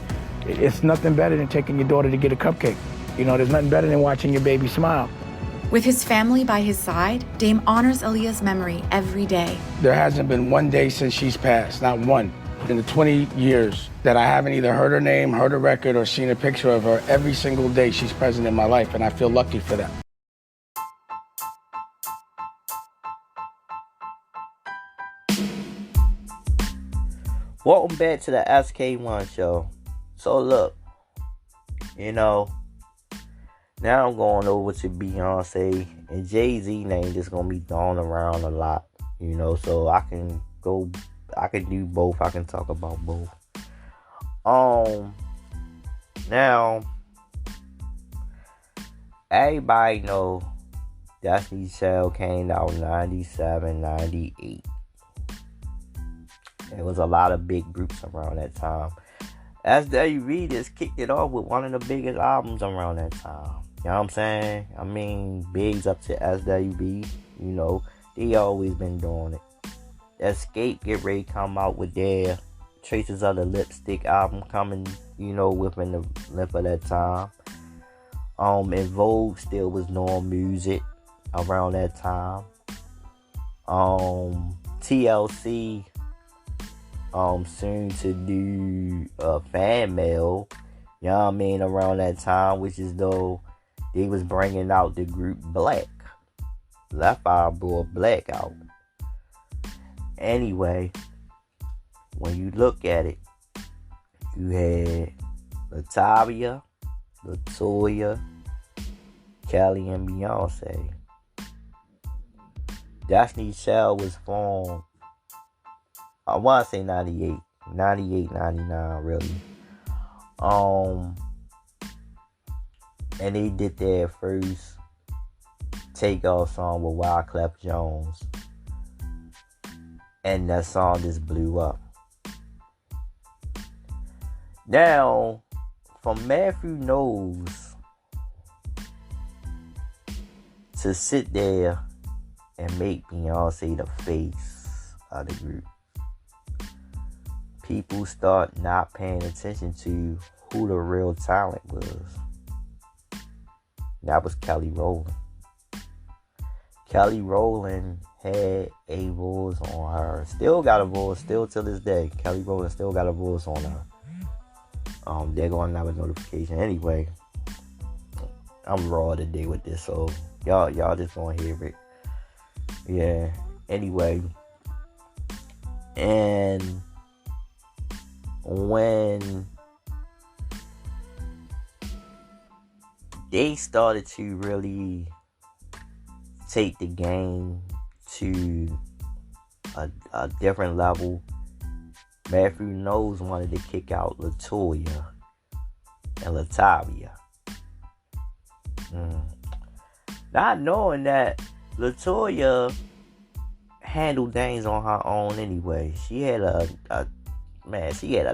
It's nothing better than taking your daughter to get a cupcake. You know, there's nothing better than watching your baby smile. With his family by his side, Dame honors Aaliyah's memory every day. There hasn't been one day since she's passed, not one. In the 20 years that I haven't either heard her name, heard a record, or seen a picture of her, every single day she's present in my life, and I feel lucky for that. Welcome back to the SK1 show. So look, you know, now I'm going over to Beyonce, and Jay-Z name just gonna be thrown around a lot, you know, so I can do both. I can talk about both. Now, everybody know Destiny's Child came out 97, 98. There was a lot of big groups around that time. SWV just kicked it off with one of the biggest albums around that time. You know what I'm saying? I mean, bigs up to SWV. You know, they always been doing it. Escape get ready to come out with their Traces of the Lipstick album coming, you know, within the length of that time. And Vogue still was doing music around that time. TLC soon to do Fan Mail, you know what I mean, around that time, which is though they was bringing out the group Black. Left Eye brought Black out. Anyway, when you look at it, you had LaTavia, LaToya, Kelly, and Beyonce. Destiny's Child was formed, I want to say 98, 99 really. And they did their first takeoff song with Wyclef Jones. And that song just blew up. Now, from Matthew Knowles to sit there and make Beyonce the face of the group, people start not paying attention to who the real talent was. That was Kelly Rowland. Kelly Rowland had a voice on her. Still got a voice, still to this day. Kelly Rowland still got a voice on her. They're going to have a notification. Anyway, I'm raw today with this, so y'all just gonna hear it. Yeah. Anyway, and when they started to really take the game to a different level, Matthew Knowles wanted to kick out LaToya and Latavia. Not knowing that LaToya handled things on her own anyway. She had a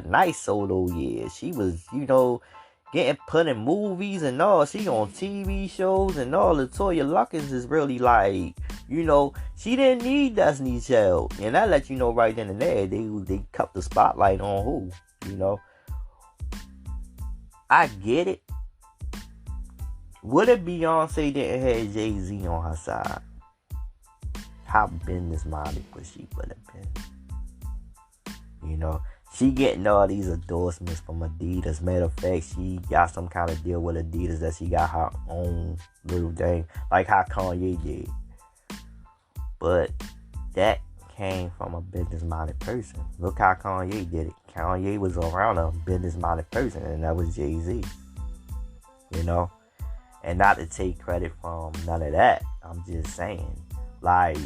nice solo year. She was, getting put in movies and all. She on TV shows and all. LaToya Luckett is really like, she didn't need Destiny's Child. And that let you know right then and there, they cut the spotlight on who, I get it. What if Beyonce didn't have Jay-Z on her side? How business-minded would she would have been? She getting all these endorsements from Adidas. Matter of fact, she got some kind of deal with Adidas that she got her own little thing, like how Kanye did. But that came from a business-minded person. Look how Kanye did it. Kanye was around a business-minded person, and that was Jay-Z. And not to take credit from none of that. I'm just saying, like,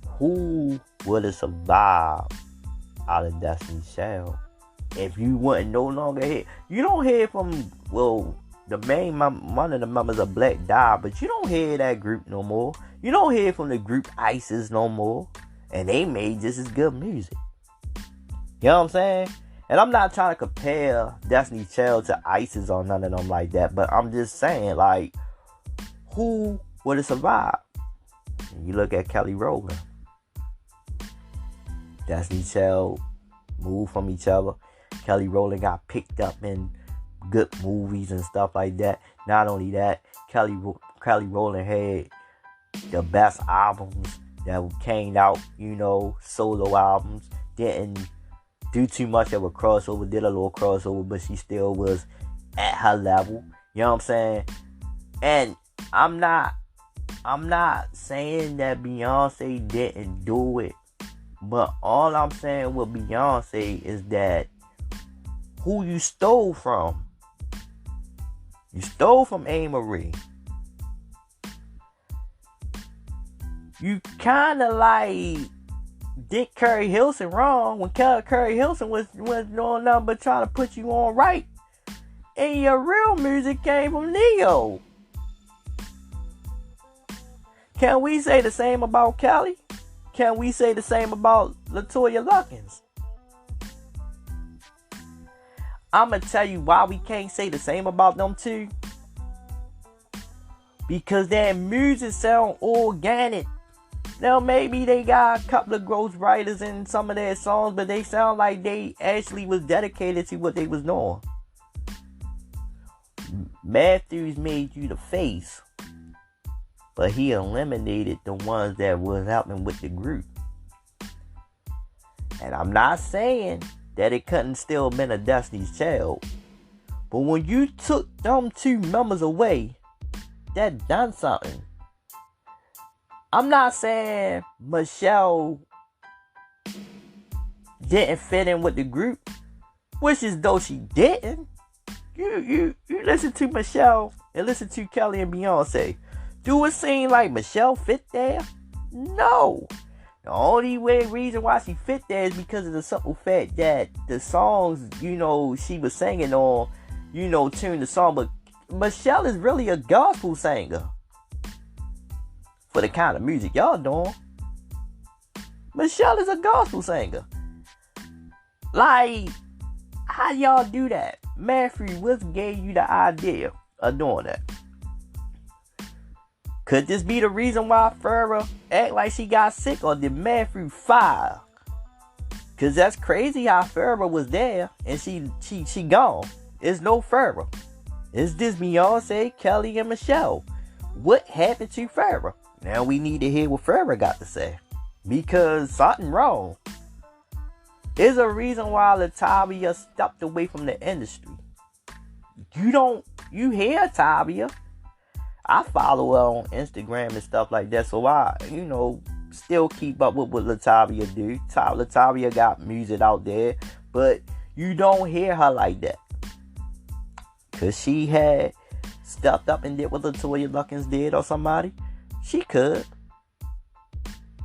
who would have survived out of Destiny's Child if you wouldn't no longer hear? You don't hear from, the main one of the members of Black died, but you don't hear that group no more. You don't hear from the group ISIS no more. And they made just as good music. You know what I'm saying? And I'm not trying to compare Destiny's Child to ISIS or none of them like that, but I'm just saying, like, who would have survived? And you look at Kelly Rowland. Destiny's Child moved from each other. Kelly Rowland got picked up in good movies and stuff like that. Not only that, Kelly Rowland had the best albums that came out, solo albums. Didn't do too much of a crossover, did a little crossover, but she still was at her level. You know what I'm saying? And I'm not saying that Beyonce didn't do it, but all I'm saying with Beyonce is that who you stole from. You stole from A. Marie. You kind of like Dick Curry Hilson wrong when Curry Hilson was doing nothing but trying to put you on right. And your real music came from Neo. Can we say the same about Kelly? Can we say the same about LaToya Luckett? I'm going to tell you why we can't say the same about them two. Because their music sound organic. Now, maybe they got a couple of ghostwriters in some of their songs, but they sound like they actually was dedicated to what they was doing. Matthews made you the face, but he eliminated the ones that was helping with the group. And I'm not saying that it couldn't still been a Destiny's Child, but when you took them two members away, that done something. I'm not saying Michelle didn't fit in with the group, which is though she didn't. You listen to Michelle and listen to Kelly and Beyonce. Do it seem like Michelle fit there? No. The only reason why she fit there is because of the simple fact that the songs, she was singing on, tuned the song. But Michelle is really a gospel singer. For the kind of music y'all doing. Michelle is a gospel singer. Like, how y'all do that? Matthew, what gave you the idea of doing that? Could this be the reason why Farrah act like she got sick, or did Matthew fire? Cause that's crazy how Farrah was there and she gone. It's no Farrah. It's just Beyonce, Kelly, and Michelle. What happened to Farrah? Now we need to hear what Farrah got to say. Because something wrong. There's a reason why Latavia stepped away from the industry. You hear Tavia. I follow her on Instagram and stuff like that. So still keep up with what Latavia do. Latavia got music out there, but you don't hear her like that. Cause she had stepped up and did what Latoya Luckins did or somebody. She could.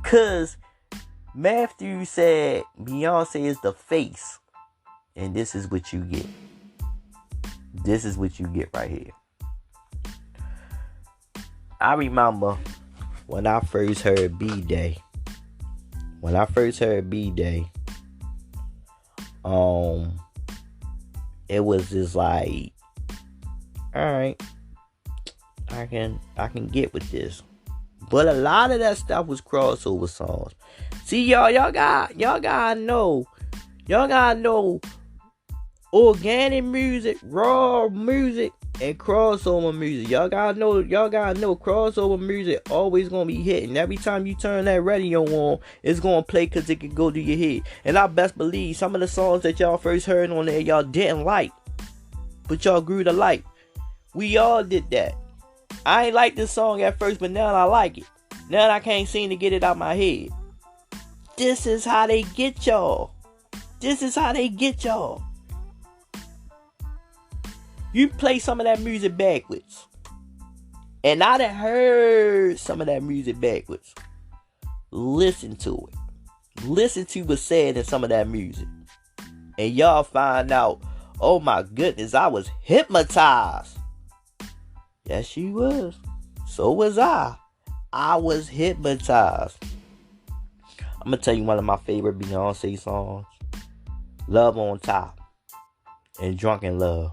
Cause Matthew said Beyonce is the face. And this is what you get. This is what you get right here. I remember when I first heard B-Day. When I first heard B-Day, it was just like, alright, I can get with this. But a lot of that stuff was crossover songs. See, y'all gotta know organic music, raw music, and crossover music. Y'all gotta know crossover music always gonna be hitting. Every time you turn that radio on, it's gonna play because it can go to your head. And I best believe some of the songs that y'all first heard on there, y'all didn't like, but y'all grew to like. We all did that. I ain't like this song at first, but now I like it. Now I can't seem to get it out my head. This is how they get y'all. This is how they get y'all. You play some of that music backwards. And I done heard some of that music backwards. Listen to it. Listen to what's said in some of that music. And y'all find out, oh my goodness, I was hypnotized. Yes, you was. So was I. I was hypnotized. I'm going to tell you one of my favorite Beyonce songs. Love on Top. And Drunken Love.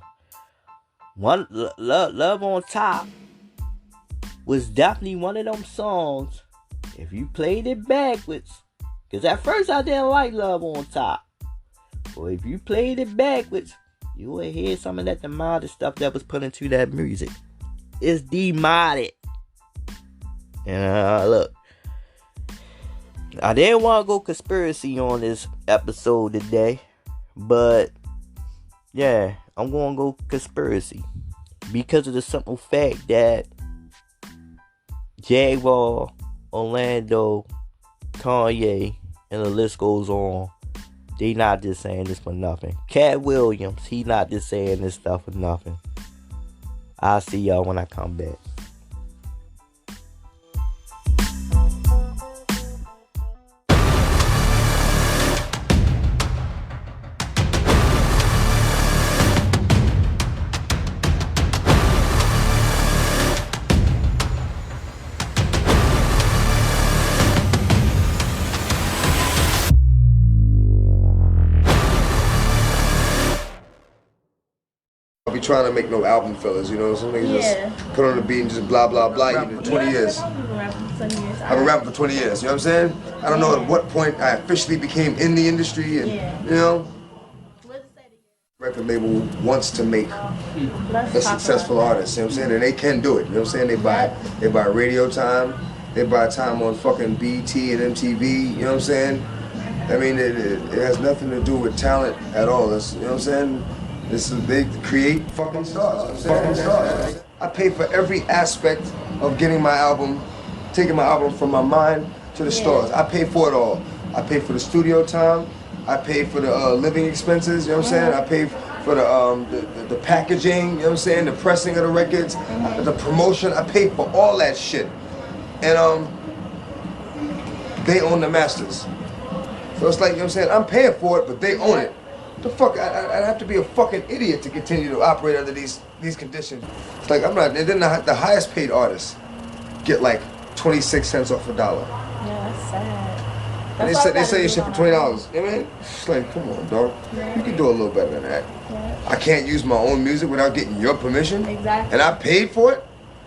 Love on Top was definitely one of them songs. If you played it backwards. Because at first I didn't like Love on Top. But if you played it backwards, you would hear some of that demonic stuff that was put into that music. It's demonic. And look, I didn't want to go conspiracy on this episode today, but yeah, I'm going to go conspiracy because of the simple fact that Jaguar, Orlando, Kanye, and the list goes on. They not just saying this for nothing. Cat Williams, he not just saying this stuff for nothing. I'll see y'all when I come back. I'll be trying to make no album fillers, you know, some niggas just put on the beat and just blah blah blah. You know, 20 years. I've been rapping for 20 years, you know what I'm saying? I don't know at what point I officially became in the industry and, you know. Record label wants to make a successful artist, you know what I'm saying? And they can do it, you know what I'm saying? They buy radio time, they buy time on fucking BET and MTV, you know what I'm saying? I mean, it has nothing to do with talent at all, it's, you know what I'm saying? They create fucking stars. I pay for every aspect of getting my album, taking my album from my mind to the stores. I pay for it all. I pay for the studio time. I pay for the living expenses. You know what I'm saying? I pay for the packaging. You know what I'm saying? The pressing of the records, the promotion. I pay for all that shit. And they own the masters. So it's like, you know what I'm saying? I'm paying for it, but they own it. The fuck, I'd have to be a fucking idiot to continue to operate under these conditions. It's like, I'm not, and then the highest paid artists get like 26 cents off a dollar. Yeah, that's sad. And they sell your shit for $20. You know what I mean? It's like, come on, dog. Yeah. You can do a little better than that. Yeah. I can't use my own music without getting your permission. Exactly. And I paid for it.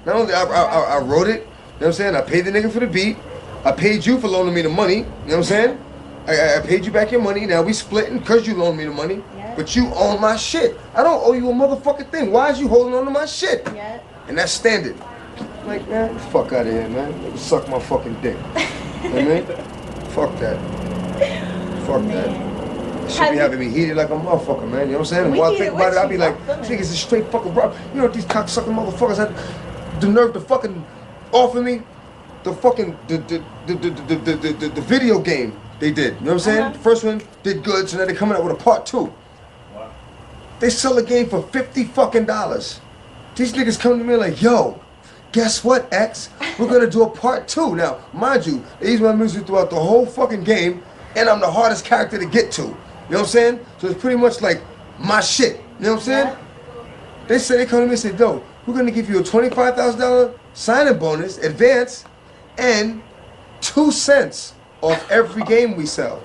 Not only I wrote it, you know what I'm saying? I paid the nigga for the beat. I paid you for loaning me the money, you know what I'm saying? I paid you back your money. Now we splitting because you loaned me the money. Yeah. But you own my shit. I don't owe you a motherfucking thing. Why is you holding on to my shit? Yeah. And that's standard. I'm like, man, get the fuck out of here, man. Suck my fucking dick. You know what I mean? Fuck that. Fuck that. Shit be having me heated like a motherfucker, man. You know what I'm saying? And while I think about it, I be like, this nigga's a straight fucking bro. You know what these cocksucking motherfuckers had the nerve to fucking offer me the fucking the video game they did. You know what I'm saying? The first one did good, so now they're coming out with a part 2. They sell a game for $50 fucking. These niggas come to me like, yo, guess what, X? We're gonna do a part 2. Now, mind you, they use my music throughout the whole fucking game, and I'm the hardest character to get to. You know what I'm saying? So it's pretty much like my shit. You know what I'm saying? They come to me and say, yo, we're gonna give you a $25,000 signing bonus, advance, and 2 cents off every game we sell.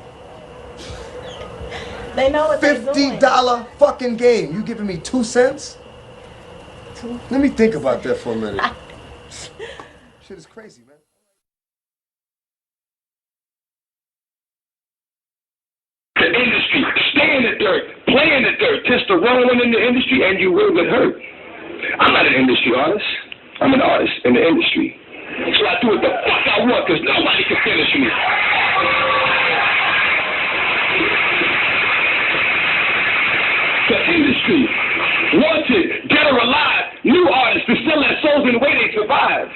They know what they're doing. $50 fucking game. You giving me 2 cents? Let me think about that for a minute. Shit is crazy, man. The industry, stay in the dirt, play in the dirt, test the wrong one in the industry, and you will get hurt. I'm not an industry artist. I'm an artist in the industry. So I do what the fuck I want, because nobody can finish me. The industry, wanted, dead or alive, new artists to sell their souls in the way they survive.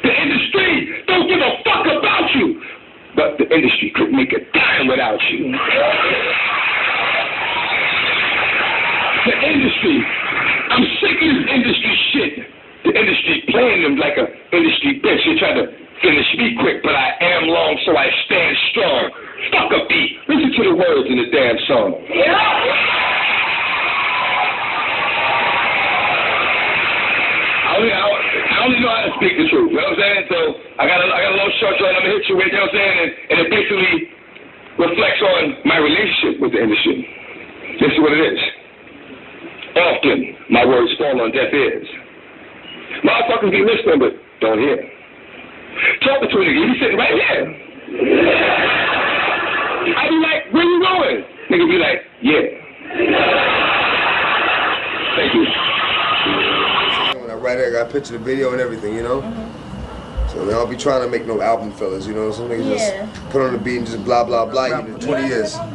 The industry don't give a fuck about you, but the industry couldn't make a dime without you. The industry, I'm sick of this industry shit. The industry playing them like a industry bitch. They try to finish me quick, but I am long, so I stand strong. Fuck a beat. Listen to the words in the damn song. I only know how to speak the truth, you know what I'm saying? So I got a little short joint I'm gonna hit you with, you know what I'm saying? And it basically reflects on my relationship with the industry. This is what it is. Often my words fall on deaf ears. Motherfuckers be listening but don't hear. Talking to a nigga, he sitting right here. I be like, where you going? Nigga be like, yeah. Thank you. Right there, I got a picture of the video and everything, you know? So they don't be trying to make no album fillers, you know? Some niggas just put on the beat and just blah, blah, blah, you know, 20 years. I've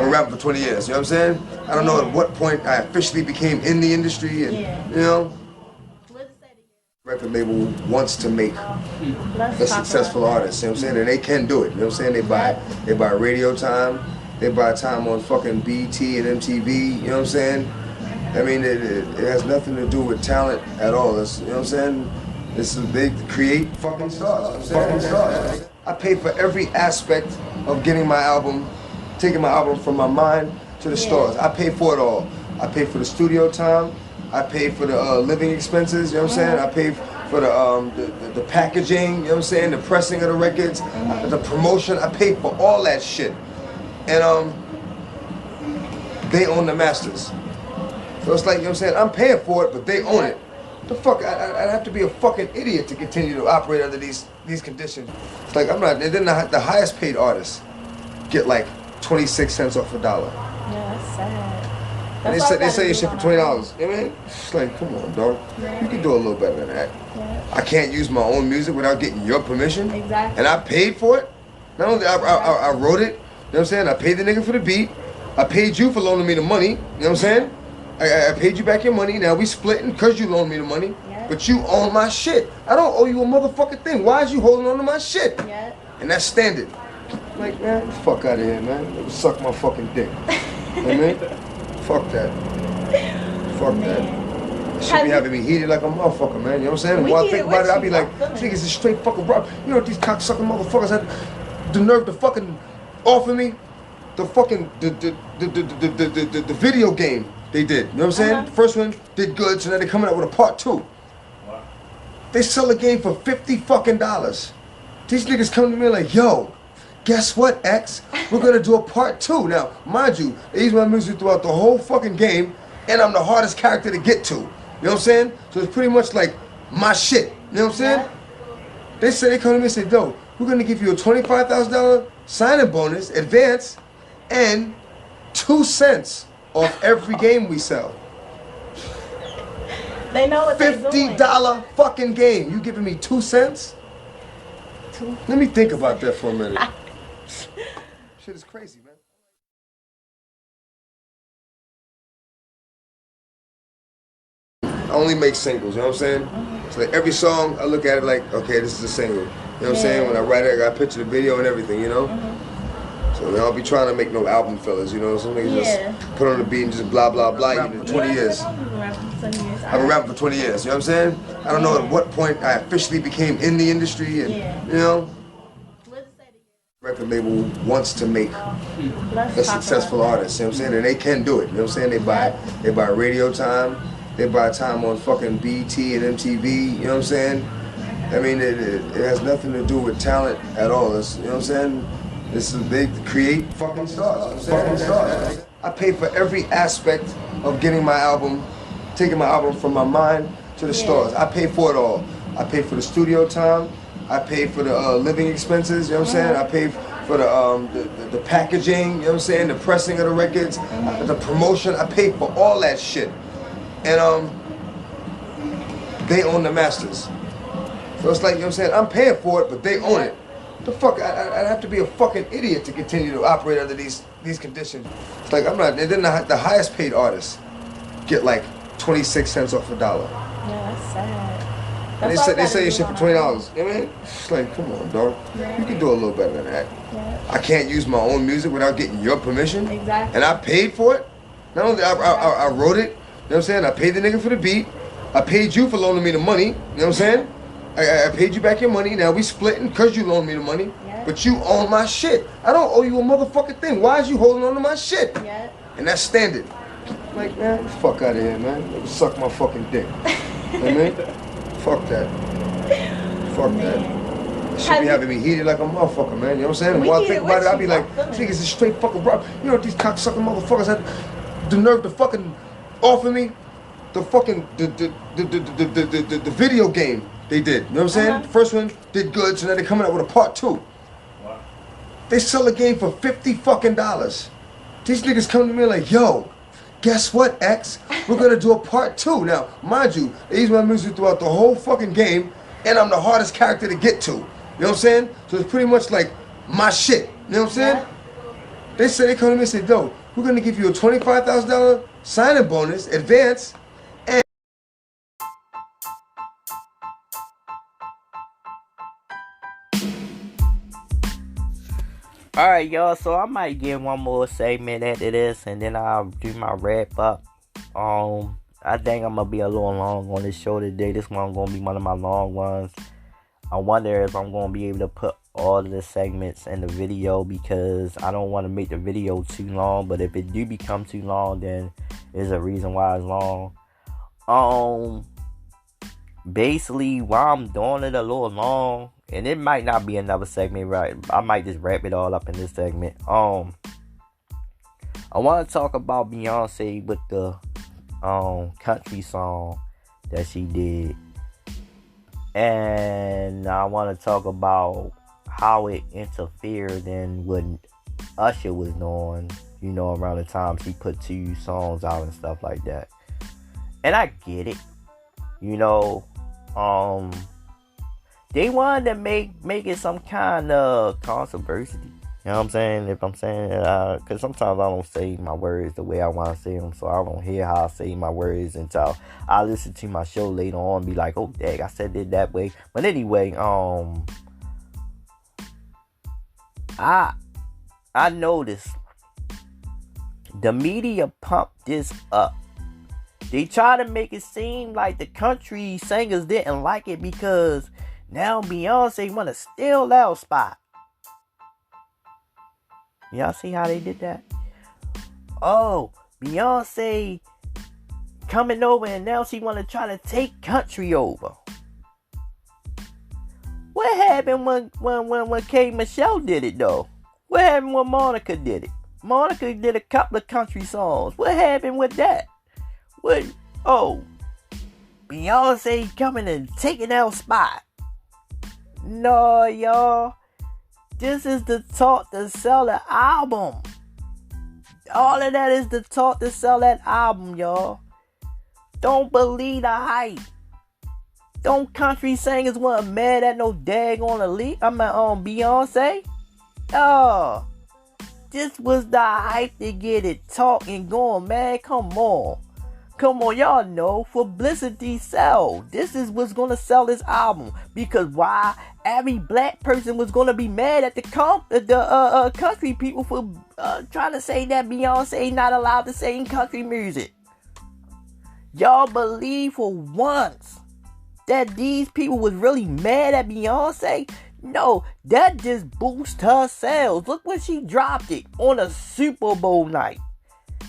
been rapping for 20 years, you know what I'm saying? I don't know at what point I officially became in the industry and, you know? Record label wants to make a successful artist, you know what I'm saying? And they can do it, you know what I'm saying? They buy radio time, they buy time on fucking BT and MTV, you know what I'm saying? I mean, it has nothing to do with talent at all. It's, you know what I'm saying? They create fucking stars. You know what I'm saying? I pay for every aspect of getting my album, taking my album from my mind to the stores. I pay for it all. I pay for the studio time. I pay for the living expenses. You know what I'm saying? I pay for the packaging. You know what I'm saying? The pressing of the records, the promotion. I pay for all that shit, and they own the masters. So it's like, you know what I'm saying, I'm paying for it, but they own it. The fuck, I'd have to be a fucking idiot to continue to operate under these conditions. It's like, I'm not, and then the highest paid artists get like 26 cents off a dollar. Yeah, that's sad. And they sell your shit for $20. You know what I mean? It's like, come on, dog. You can do a little better than that. I can't use my own music without getting your permission. Exactly. And I paid for it. Not only I wrote it, you know what I'm saying? I paid the nigga for the beat. I paid you for loaning me the money, you know what I'm saying? I paid you back your money. Now we splitting because you loaned me the money. But you own my shit. I don't owe you a motherfucking thing. Why is you holding on to my shit? And that's standard. Like, man, get the fuck out of here, man. Suck my fucking dick. You know what I mean? Fuck that. Fuck that. Shit be having me heated like a motherfucker, man. You know what I'm saying? And while I think about it, I be like, this nigga's a straight fucking rob. You know what these cocksucking motherfuckers had the nerve to fucking offer me? The fucking, the video game. They did, you know what I'm saying? The first one did good, so now they're coming out with a part 2. They sell a game for $50 fucking. These niggas come to me like, yo, guess what, X? We're gonna do a part 2. Now, mind you, they use my music throughout the whole fucking game, and I'm the hardest character to get to. You know what I'm saying? So it's pretty much like my shit. You know what I'm saying? They come to me and say, yo, we're gonna give you a $25,000 signing bonus, advance, and 2 cents off every game we sell. They know what they're doing. $50 fucking game. You giving me 2 cents? Let me think about that for a minute. Shit is crazy, man. I only make singles, you know what I'm saying? So like every song, I look at it like, okay, this is a single. You know what I'm saying? When I write it, I got a picture, the video, and everything, you know? So I don't be trying to make no album fillers, you know? Some niggas just put on the beat and just blah, blah, blah, you know, 20 years. I've been rapping for 20 years, you know what I'm saying? I don't know at what point I officially became in the industry, and, you know? Record label wants to make a successful artist, you know what I'm saying? And they can do it, you know what I'm saying? They buy radio time, they buy time on fucking BET and MTV, you know what I'm saying? I mean, it has nothing to do with talent at all, it's, you know what I'm saying? They create fucking stars, I pay for every aspect of getting my album, taking my album from my mind to the stars. I pay for it all. I pay for the studio time, I pay for the living expenses, you know what I'm saying? I pay for the packaging, you know what I'm saying? The pressing of the records, the promotion, I pay for all that shit. And they own the masters. So it's like, you know what I'm saying? I'm paying for it, but they own it. The fuck, I'd have to be a fucking idiot to continue to operate under these conditions. It's like, I'm not, and then the highest paid artists get like 26 cents off a dollar. Yeah, that's sad. And they sell your shit for $20. You know what I mean? It's like, come on, dog. You can do a little better than that. I can't use my own music without getting your permission. Exactly. And I paid for it. Not only I wrote it, you know what I'm saying? I paid the nigga for the beat. I paid you for loaning me the money, you know what I'm saying? I paid you back your money. Now we splitting because you loaned me the money. But you own my shit. I don't owe you a motherfucking thing. Why is you holding on to my shit? And that's standard. Like, man, get the fuck out of here, man. Suck my fucking dick. You know what I mean? Fuck that. Fuck that. Should be having me heated like a motherfucker, man. You know what I'm saying? And while I think about it, I be like, this nigga's a straight fucking rock. You know what these cocksucking motherfuckers had the nerve to fucking offer me? The fucking, the video game they did. You know what I'm saying? The first one did good, so now they're coming out with a part 2. They sell a game for $50 fucking. These niggas come to me like, yo, guess what, X? We're gonna do a part 2. Now, mind you, they use my music throughout the whole fucking game, and I'm the hardest character to get to. You know what I'm saying? So it's pretty much like my shit. You know what I'm saying? They come to me and say, yo, we're gonna give you a $25,000 signing bonus, advance, and Alright, y'all, so I might give one more segment after this, and then I'll do my wrap up. I think I'm gonna be a little long on this show today. This one gonna be one of my long ones. I wonder if I'm gonna be able to put all of the segments in the video, because I don't want to make the video too long. But if it do become too long, then there's a reason why it's long. Basically, while I'm doing it a little long, and it might not be another segment, right? I might just wrap it all up in this segment. I want to talk about Beyonce with the country song that she did, and I want to talk about how it interfered in what Usher was doing, you know, around the time she put 2 songs out and stuff like that. And I get it, you know. They wanted to make it some kind of controversy. You know what I'm saying? If I'm saying it, because sometimes I don't say my words the way I want to say them, so I don't hear how I say my words until I listen to my show later on and be like, oh, dang, I said it that way. But anyway, I noticed the media pumped this up. They try to make it seem like the country singers didn't like it because now Beyonce want to steal that spot. Y'all see how they did that? Oh, Beyonce coming over and now she want to try to take country over. What happened when K. Michelle did it though? What happened when Monica did it? Monica did a couple of country songs. What happened with that? What? Oh, Beyonce coming and taking our spot. No, y'all. This is the talk to sell the album. All of that is the talk to sell that album, y'all. Don't believe the hype. Don't country singers want mad at no daggone Beyonce? Oh, this was the hype to get it talking, going, man. Come on. Come on, y'all know publicity sell. This is what's gonna sell this album. Because why? every black person was gonna be mad at the country people for trying to say that Beyonce not allowed to sing country music. Y'all believe for once that these people was really mad at Beyonce? No, that just boosts her sales. Look when she dropped it on a Super Bowl night.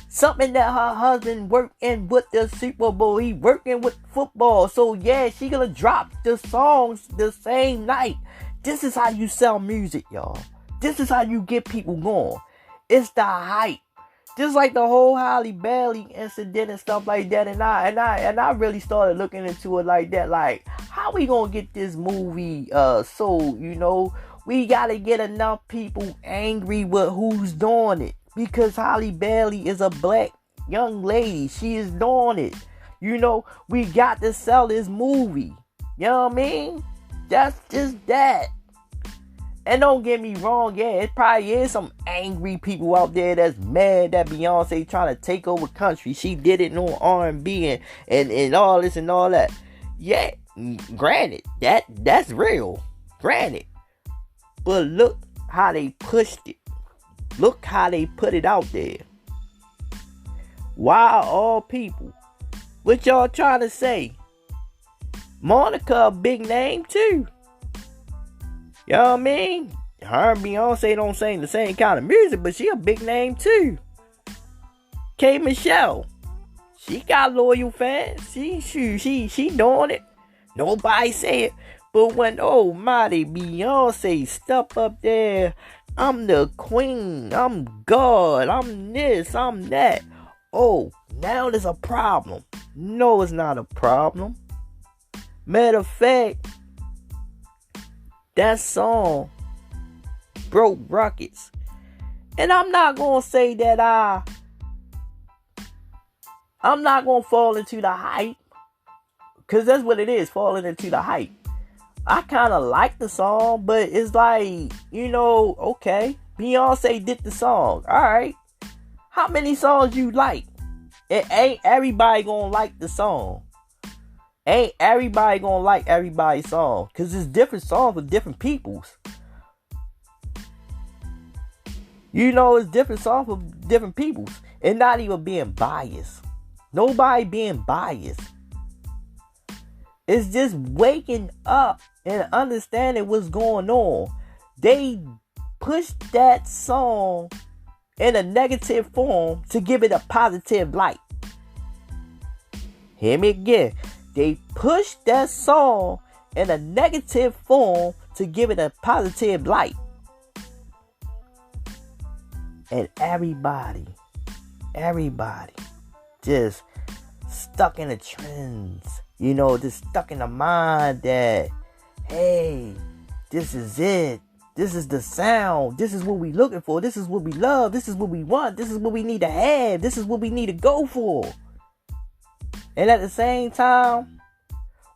Something that her husband working with the Super Bowl. He working with football. So yeah, she gonna drop the songs the same night. This is how you sell music, y'all. This is how you get people going. It's the hype. Just like the whole Halle Bailey incident and stuff like that. And I really started looking into it like that. Like, how we gonna get this movie sold, you know? We gotta get enough people angry with who's doing it. Because Halle Bailey is a black young lady. She is doing it. You know, we got to sell this movie. You know what I mean? That's just that. And don't get me wrong, yeah, it probably is some angry people out there that's mad that Beyonce trying to take over country. She did it on R&B and all this and all that. Yeah, granted, that's real. Granted. But look how they pushed it. Look how they put it out there. Why all people? What y'all trying to say? Monica a big name too. You know what I mean? Her and Beyonce don't sing the same kind of music, but she a big name too. K. Michelle. She got loyal fans. She doing it. Nobody say it. But when almighty Beyonce step up there, I'm the queen, I'm God, I'm this, I'm that. Oh, now there's a problem. No, it's not a problem. Matter of fact, that song broke records. And I'm not going to say that I'm not going to fall into the hype. Because that's what it is, falling into the hype. I kind of like the song, but it's like, you know, okay, Beyonce did the song. All right. How many songs you like? It ain't everybody gonna like the song. Ain't everybody gonna like everybody's song. Because it's different songs for different peoples. You know, it's different songs for different peoples. And not even being biased. Nobody being biased. It's just waking up and understanding what's going on. They pushed that song in a negative form to give it a positive light. Hear me again. They pushed that song in a negative form to give it a positive light. And everybody just stuck in the trends. You know, just stuck in the mind that, hey, this is it. This is the sound. This is what we looking for. This is what we love. This is what we want. This is what we need to have. This is what we need to go for. And at the same time,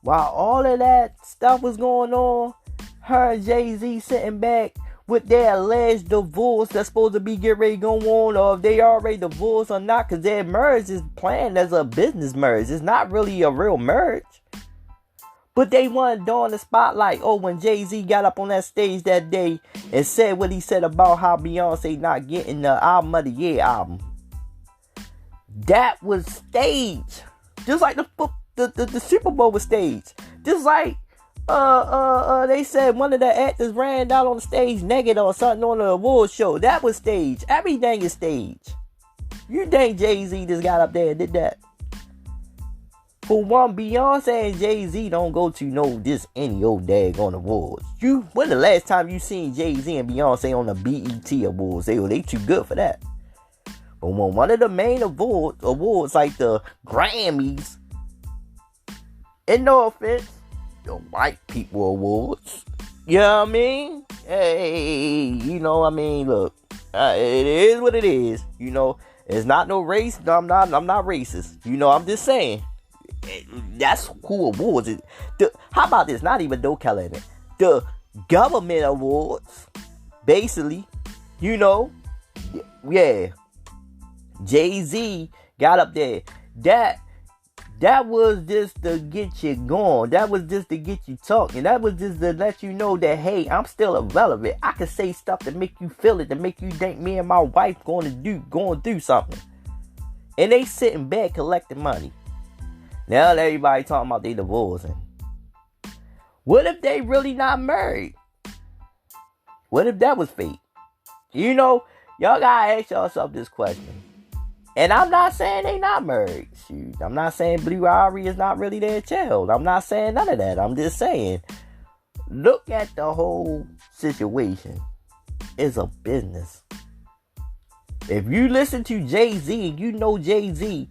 while all of that stuff was going on, her and Jay-Z sitting back with their alleged divorce that's supposed to be getting ready to go on, or if they already divorced or not, because their marriage is planned as a business marriage. It's not really a real marriage. But they wanted to on the spotlight. Oh, when Jay-Z got up on that stage that day and said what he said about how Beyonce not getting the Album of the Year album. That was staged. Just like the Super Bowl was staged. Just like they said one of the actors ran down on the stage naked or something on the awards show. That was staged. Everything is staged. You think Jay-Z just got up there and did that? For one, Beyonce and Jay-Z don't go to any old daggone awards. When the last time you seen Jay-Z and Beyonce on the BET awards? They too good for that. But when one of the main awards like the Grammys, and no offense, the white people awards, you know what I mean? Hey, you know what I mean? Look, it is what it is. You know, it's not no race. No, I'm not racist. You know, I'm just saying. That's who awards it. How about this? Not even Doe Keller in it. The government awards, basically. You know, yeah. Jay-Z got up there. That was just to get you going. That was just to get you talking. That was just to let you know that, hey, I'm still irrelevant. I can say stuff to make you feel it, to make you think me and my wife going through something. And they sitting back collecting money. Now everybody talking about they divorcing. What if they really not married? What if that was fake? You know, y'all gotta ask yourself this question. And I'm not saying they not married. Shoot, I'm not saying Blue Ivy is not really their child. I'm not saying none of that. I'm just saying, look at the whole situation. It's a business. If you listen to Jay-Z, you know Jay-Z,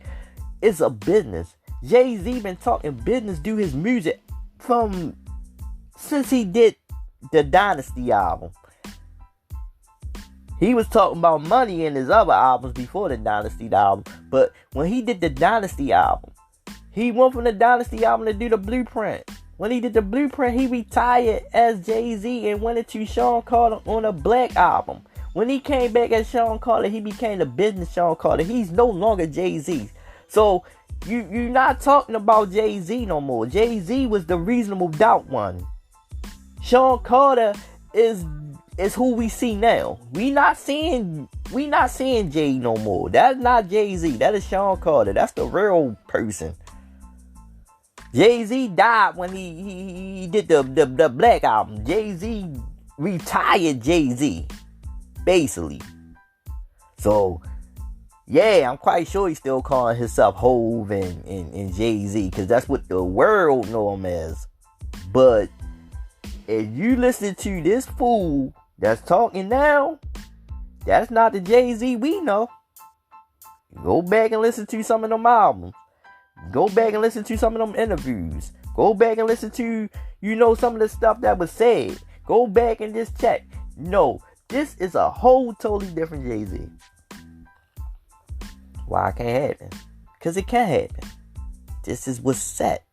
it's a business. Jay-Z been talking business, do his music since he did the Dynasty album. He was talking about money in his other albums before the Dynasty album. But when he did the Dynasty album, he went from the Dynasty album to do the Blueprint. When he did the Blueprint, he retired as Jay-Z and went into Sean Carter on a Black album. When he came back as Sean Carter, he became the business Sean Carter. He's no longer Jay-Z. So you're not talking about Jay-Z no more. Jay-Z was the Reasonable Doubt one. Sean Carter is who we see now. We not seeing Jay no more. That's not Jay-Z. That is Sean Carter. That's the real person. Jay-Z died when he did the Black album. Jay-Z retired Jay-Z, basically. So yeah, I'm quite sure he's still calling himself Hove and Jay-Z, because that's what the world know him as. But if you listen to this fool that's talking now, that's not the Jay-Z we know. Go back and listen to some of them albums. Go back and listen to some of them interviews. Go back and listen to, some of the stuff that was said. Go back and just check. No, this is a whole totally different Jay-Z. Why it can't happen? Because it can happen. This is what's set.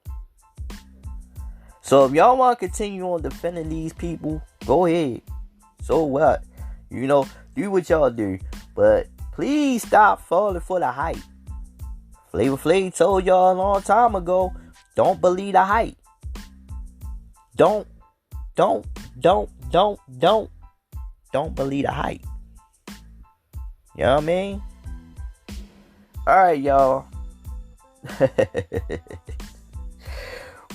So if y'all want to continue on defending these people, go ahead. So what? Do what y'all do. But please stop falling for the hype. Flavor Flav told y'all a long time ago, don't believe the hype. Don't believe the hype. You know what I mean? Alright, y'all.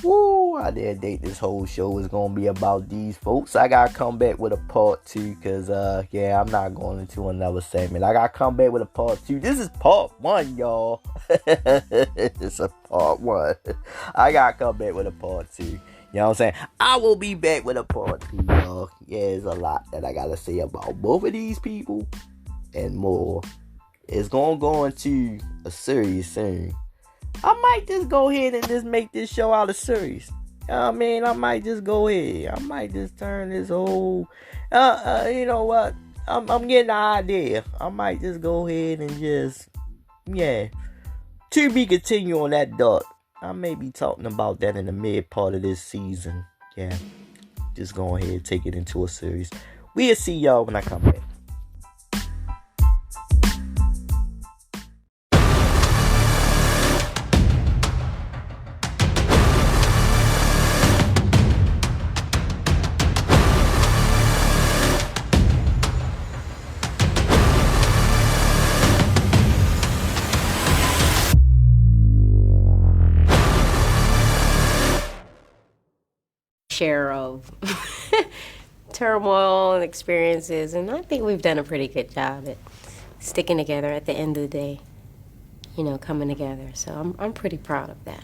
Woo, I didn't think this whole show was gonna be about these folks. I gotta come back with a part 2, because I'm not going into another segment. I gotta come back with a part 2. This is part 1, y'all. It's a part 1. I gotta come back with a part 2. You know what I'm saying? I will be back with a part 2, y'all. Yeah, there's a lot that I gotta say about both of these people and more. It's gonna go into a series soon. I might just go ahead and just make this show out of series. You know what I mean? I might just go ahead. I might just turn this whole... you know what? I'm getting the idea. I might just go ahead and just... Yeah. To be continued on that dot. I may be talking about that in the mid part of this season. Yeah. Just go ahead and take it into a series. We'll see y'all when I come back. Share of turmoil and experiences, and I think we've done a pretty good job at sticking together at the end of the day, coming together. So I'm pretty proud of that.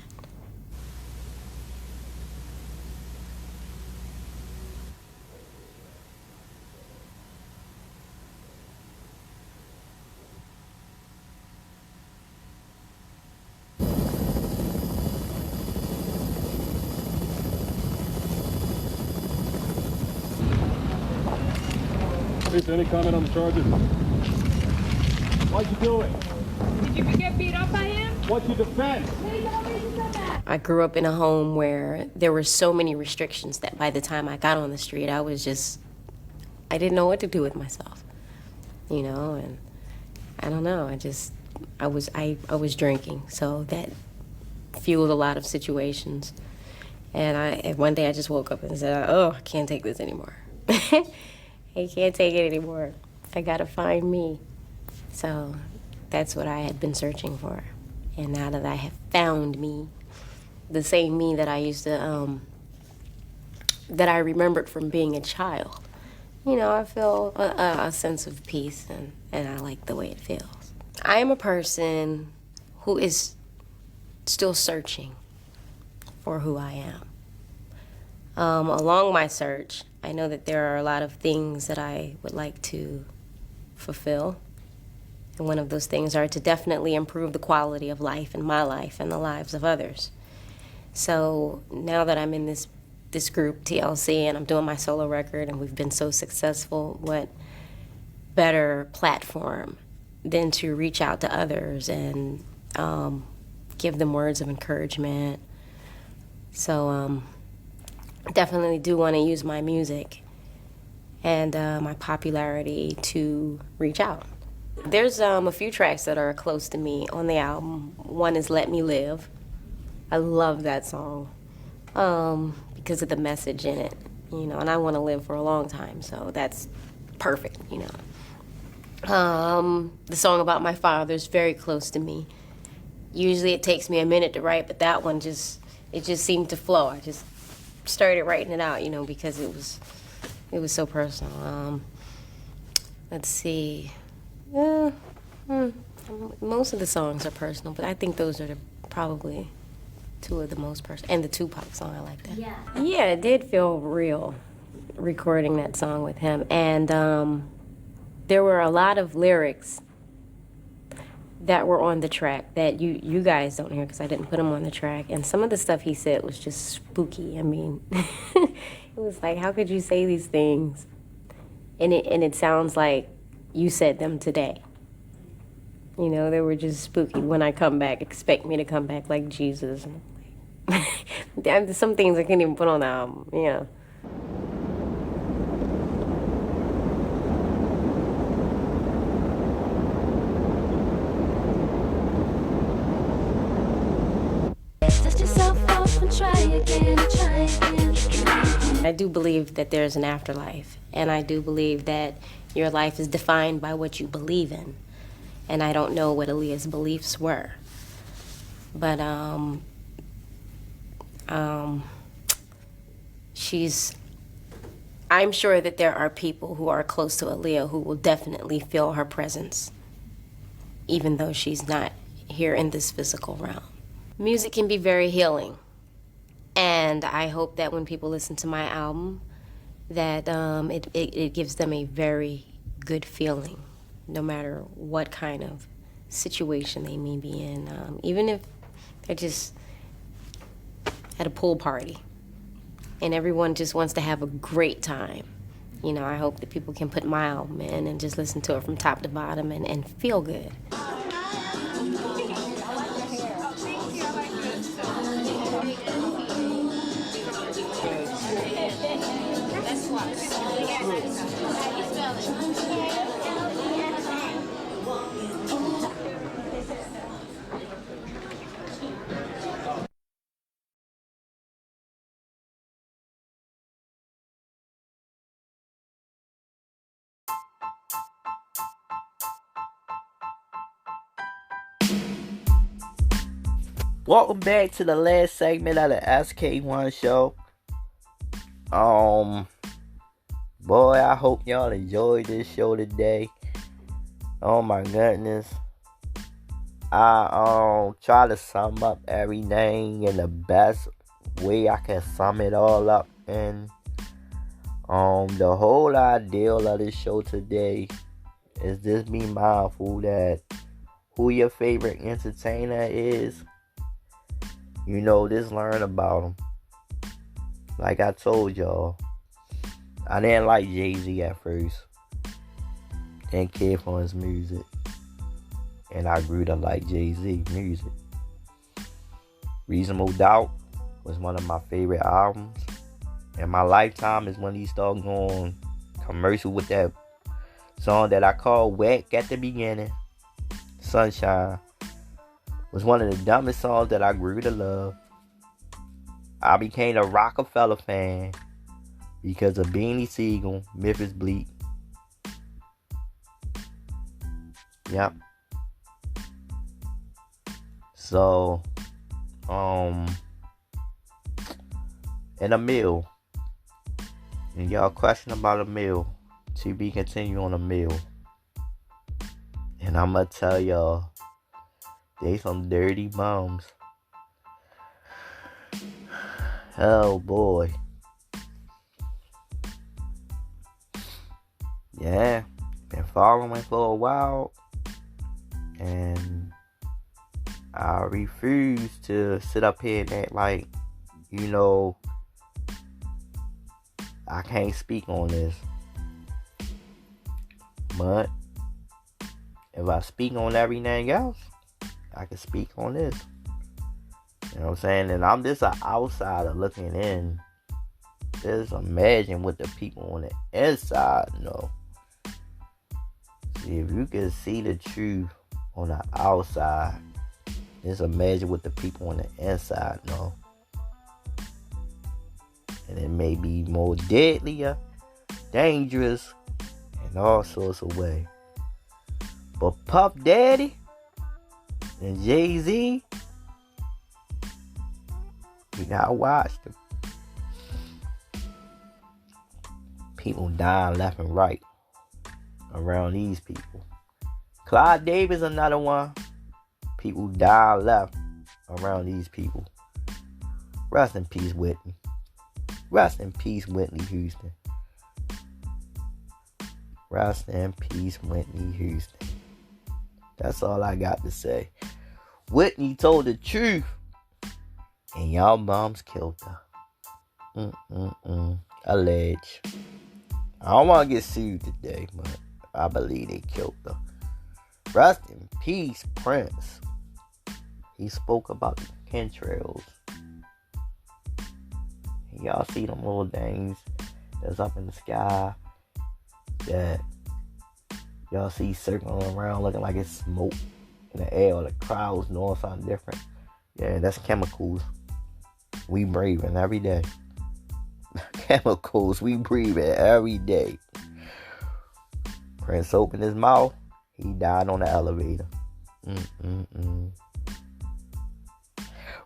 Any comment on the charges? Why'd you do it? Did you get beat up by him? What's your defense? I grew up in a home where there were so many restrictions that by the time I got on the street, I didn't know what to do with myself, and I don't know. I was drinking, so fueled a lot of situations. And one day I just woke up and said, oh, I can't take this anymore. I can't take it anymore. I gotta find me. So that's what I had been searching for. And now that I have found me, the same me that I used to, that I remembered from being a child, you know, I feel a sense of peace, and I like the way it feels. I am a person who is still searching for who I am. Along my search, I know that there are a lot of things that I would like to fulfill. And one of those things are to definitely improve the quality of life in my life and the lives of others. So now that I'm in this group, TLC, and I'm doing my solo record, and we've been so successful, what better platform than to reach out to others and give them words of encouragement. So definitely do want to use my music and my popularity to reach out. There's a few tracks that are close to me on the album. One is Let Me Live. I love that song because of the message in it, you know, and I want to live for a long time, so that's perfect, you know. The song about my father is very close to me. Usually it takes me a minute to write, but that one just seemed to flow. I just started writing it out, you know, because it was so personal. Let's see. Most of the songs are personal, but I think those are probably two of the most personal. And the Tupac song, I like that. Yeah, it did feel real recording that song with him. And there were a lot of lyrics that were on the track that you guys don't hear because I didn't put them on the track. And some of the stuff he said was just spooky. I mean, it was like, how could you say these things? And it sounds like you said them today. You know, they were just spooky. When I come back, expect me to come back like Jesus. There's some things I can't even put on the album, yeah. I do believe that there's an afterlife, and I do believe that your life is defined by what you believe in. And I don't know what Aaliyah's beliefs were. But I'm sure that there are people who are close to Aaliyah who will definitely feel her presence, even though she's not here in this physical realm. Music can be very healing. And I hope that when people listen to my album, that it gives them a very good feeling, no matter what kind of situation they may be in. Even if they're just at a pool party and everyone just wants to have a great time. You know, I hope that people can put my album in and just listen to it from top to bottom and feel good. Welcome back to the last segment of the SK1 show. Boy, I hope y'all enjoyed this show today. Oh my goodness. I try to sum up everything in the best way I can sum it all up in. The whole ideal of this show today is just be mindful that who your favorite entertainer is, you know, just learn about them. Like I told y'all, I didn't like Jay-Z at first. Didn't care for his music. And I grew to like Jay-Z music. Reasonable Doubt was one of my favorite albums. In my lifetime is when he started going commercial with that song that I call Whack at the beginning. Sunshine. was one of the dumbest songs that I grew to love. I became a Rockefeller fan because of Beanie Sigel, Memphis Bleak. Yep. So, and a meal. And y'all question about a meal. To be continued on a meal. And I'ma tell y'all, they some dirty bums. Oh boy. Yeah, been following for a while. And I refuse to sit up here and act like, you know, I can't speak on this. But if I speak on everything else, I can speak on this. You know what I'm saying? And I'm just an outsider looking in. Just imagine what the people on the inside know. See, if you can see the truth on the outside, just imagine what the people on the inside know. And it may be more deadlier, dangerous, in all sorts of ways. But Puff Daddy and Jay-Z, you gotta watch them. People dying left and right around these people. Clive Davis, another one. People die left around these people. Rest in peace, Whitney. Rest in peace, Whitney Houston. Rest in peace, Whitney Houston. That's all I got to say. Whitney told the truth, and y'all moms killed her. Alleged. I don't want to get sued today, but I believe they killed her. Rest in peace, Prince. He spoke about the chemtrails. Y'all see them little things that's up in the sky that y'all see circling around looking like it's smoke in the air, or the clouds doing something different. Yeah, that's chemicals we breathing every day. Chemicals we breathing every day. Prince opened his mouth, he died on the elevator.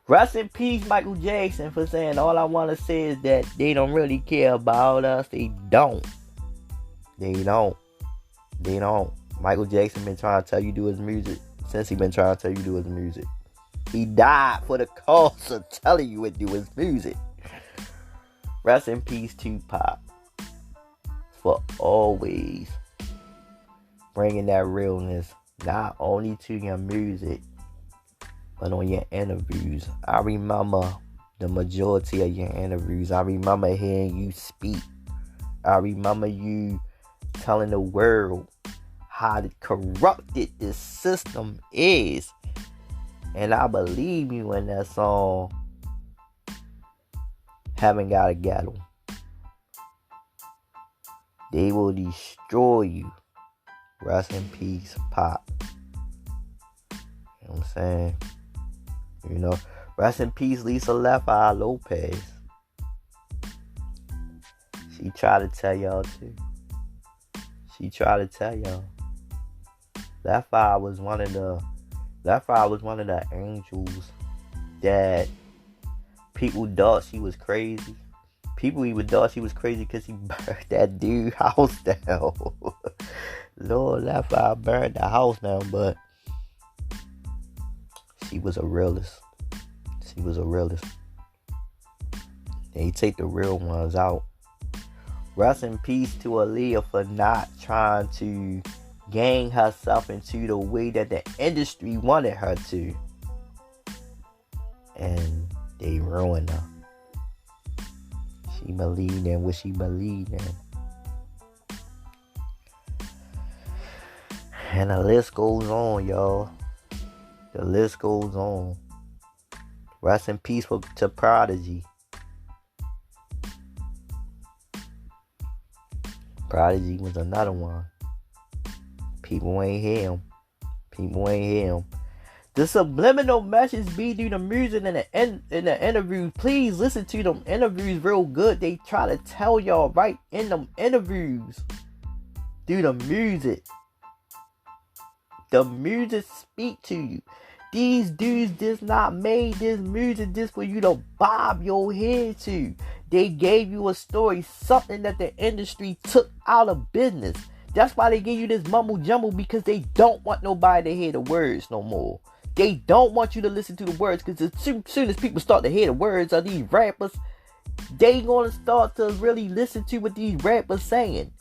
Rest in peace, Michael Jackson, for saying all I want to say is that they don't really care about us. They don't. Michael Jackson been trying to tell you do his music since he been trying to tell you do his music. He died for the cause of telling you what do his music. Rest in peace, Tupac, for always bringing that realness not only to your music, but on your interviews. I remember the majority of your interviews. I remember hearing you speak. I remember you telling the world how corrupted this system is. And I believe you in that song, Haven't Got a Ghetto. They will destroy you. Rest in peace, Pop. You know what I'm saying? You know, rest in peace, Lisa Left Eye Lopez. She tried to tell y'all too. Left Eye was one of the angels that people thought she was crazy. People even thought she was crazy because he burned that dude's house down. Lord, Left Eye burned the house down, but she was a realist. They take the real ones out. Rest in peace to Aaliyah for not trying to gang herself into the way that the industry wanted her to. And they ruined her. She believed in what she believed in. And the list goes on, y'all. The list goes on. Rest in peace to Prodigy. Prodigy was another one. People ain't hear him. The subliminal message be through the music and the interviews. Please listen to them interviews real good. They try to tell y'all right in them interviews. Through the music. The music speak to you. These dudes just not made this music just for you to bob your head to. They gave you a story, something that the industry took out of business. That's why they give you this mumble jumble, because they don't want nobody to hear the words no more. They don't want you to listen to the words, because as soon as people start to hear the words of these rappers, they gonna start to really listen to what these rappers saying.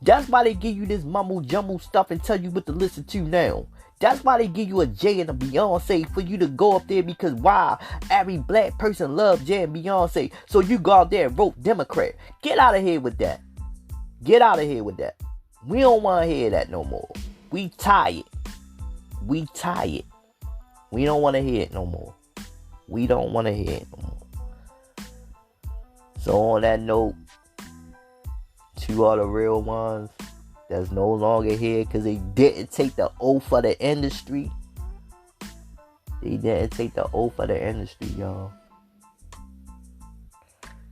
That's why they give you this mumble jumble stuff and tell you what to listen to now. That's why they give you a Jay and a Beyonce for you to go up there, because why? Every black person loves Jay and Beyonce. So you go out there and vote Democrat. Get out of here with that. Get out of here with that. We don't want to hear that no more. We tired. We tired. We don't want to hear it no more. We don't want to hear it no more. So on that note, to all the real ones that's no longer here because they didn't take the oath of the industry. They didn't take the oath of the industry, y'all.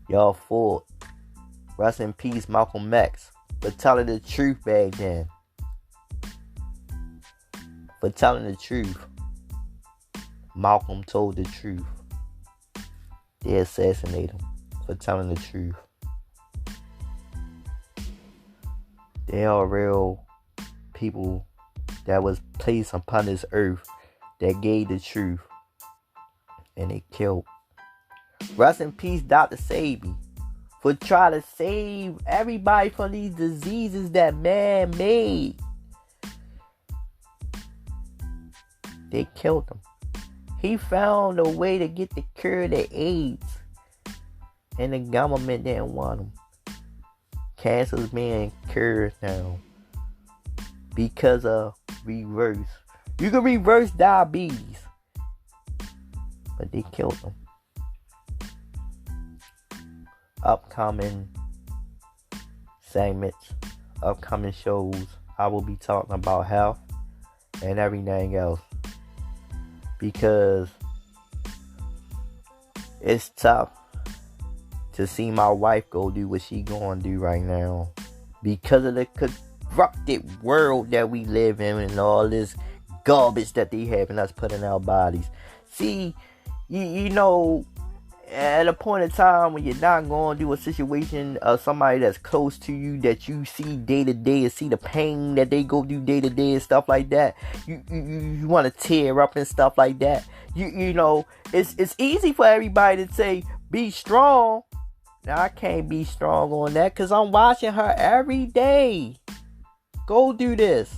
Y'all fought. Rest in peace, Malcolm X, for telling the truth back then. For telling the truth. Malcolm told the truth. They assassinated him for telling the truth. They are real people that was placed upon this earth that gave the truth. And they killed. Rest in peace, Dr. Sebi, for trying to save everybody from these diseases that man made. They killed him. He found a way to get the cure to AIDS. And the government didn't want him. Cancer's being cured now because of reverse. You can reverse diabetes, but they killed them. Upcoming segments, upcoming shows, I will be talking about health and everything else, because it's tough to see my wife go do what she gonna do right now because of the corrupted world that we live in and all this garbage that they having us put in our bodies. See, you know, at a point in time when you're not going through a situation of somebody that's close to you that you see day to day and see the pain that they go through day to day and stuff like that, you want to tear up and stuff like that. You know, it's easy for everybody to say be strong. Now I can't be strong on that because I'm watching her every day. Go do this.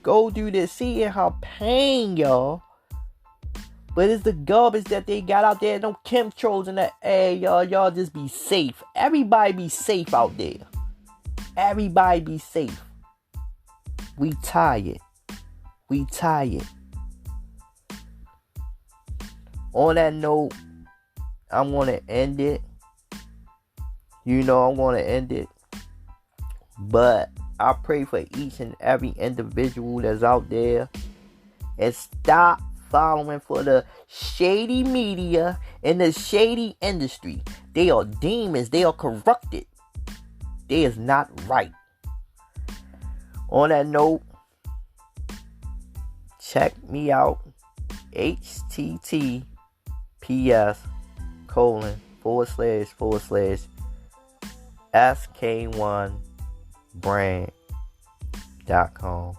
Go do this. Seeing her pain, y'all. But it's the garbage that they got out there. No chemtrails in the air, y'all. Y'all just be safe. Everybody be safe out there. Everybody be safe. We tired. We tired. On that note, I'm going to end it. You know I'm going to end it. But I pray for each and every individual that's out there. And stop following for the shady media and the shady industry. They are demons. They are corrupted. They is not right. On that note, check me out. https://sk1brand.com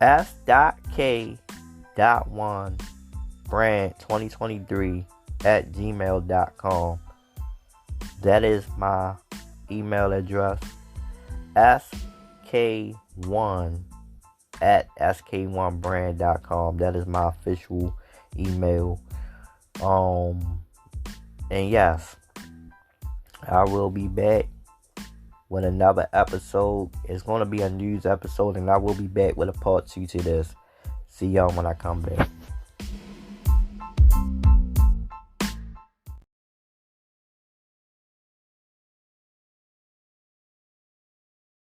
s.k.1brand2023@gmail.com. That is my email address. sk1@sk1brand.com. That is my official email. And yes, I will be back with another episode. It's going to be a news episode, and I will be back with a part 2 to this. See y'all when I come back.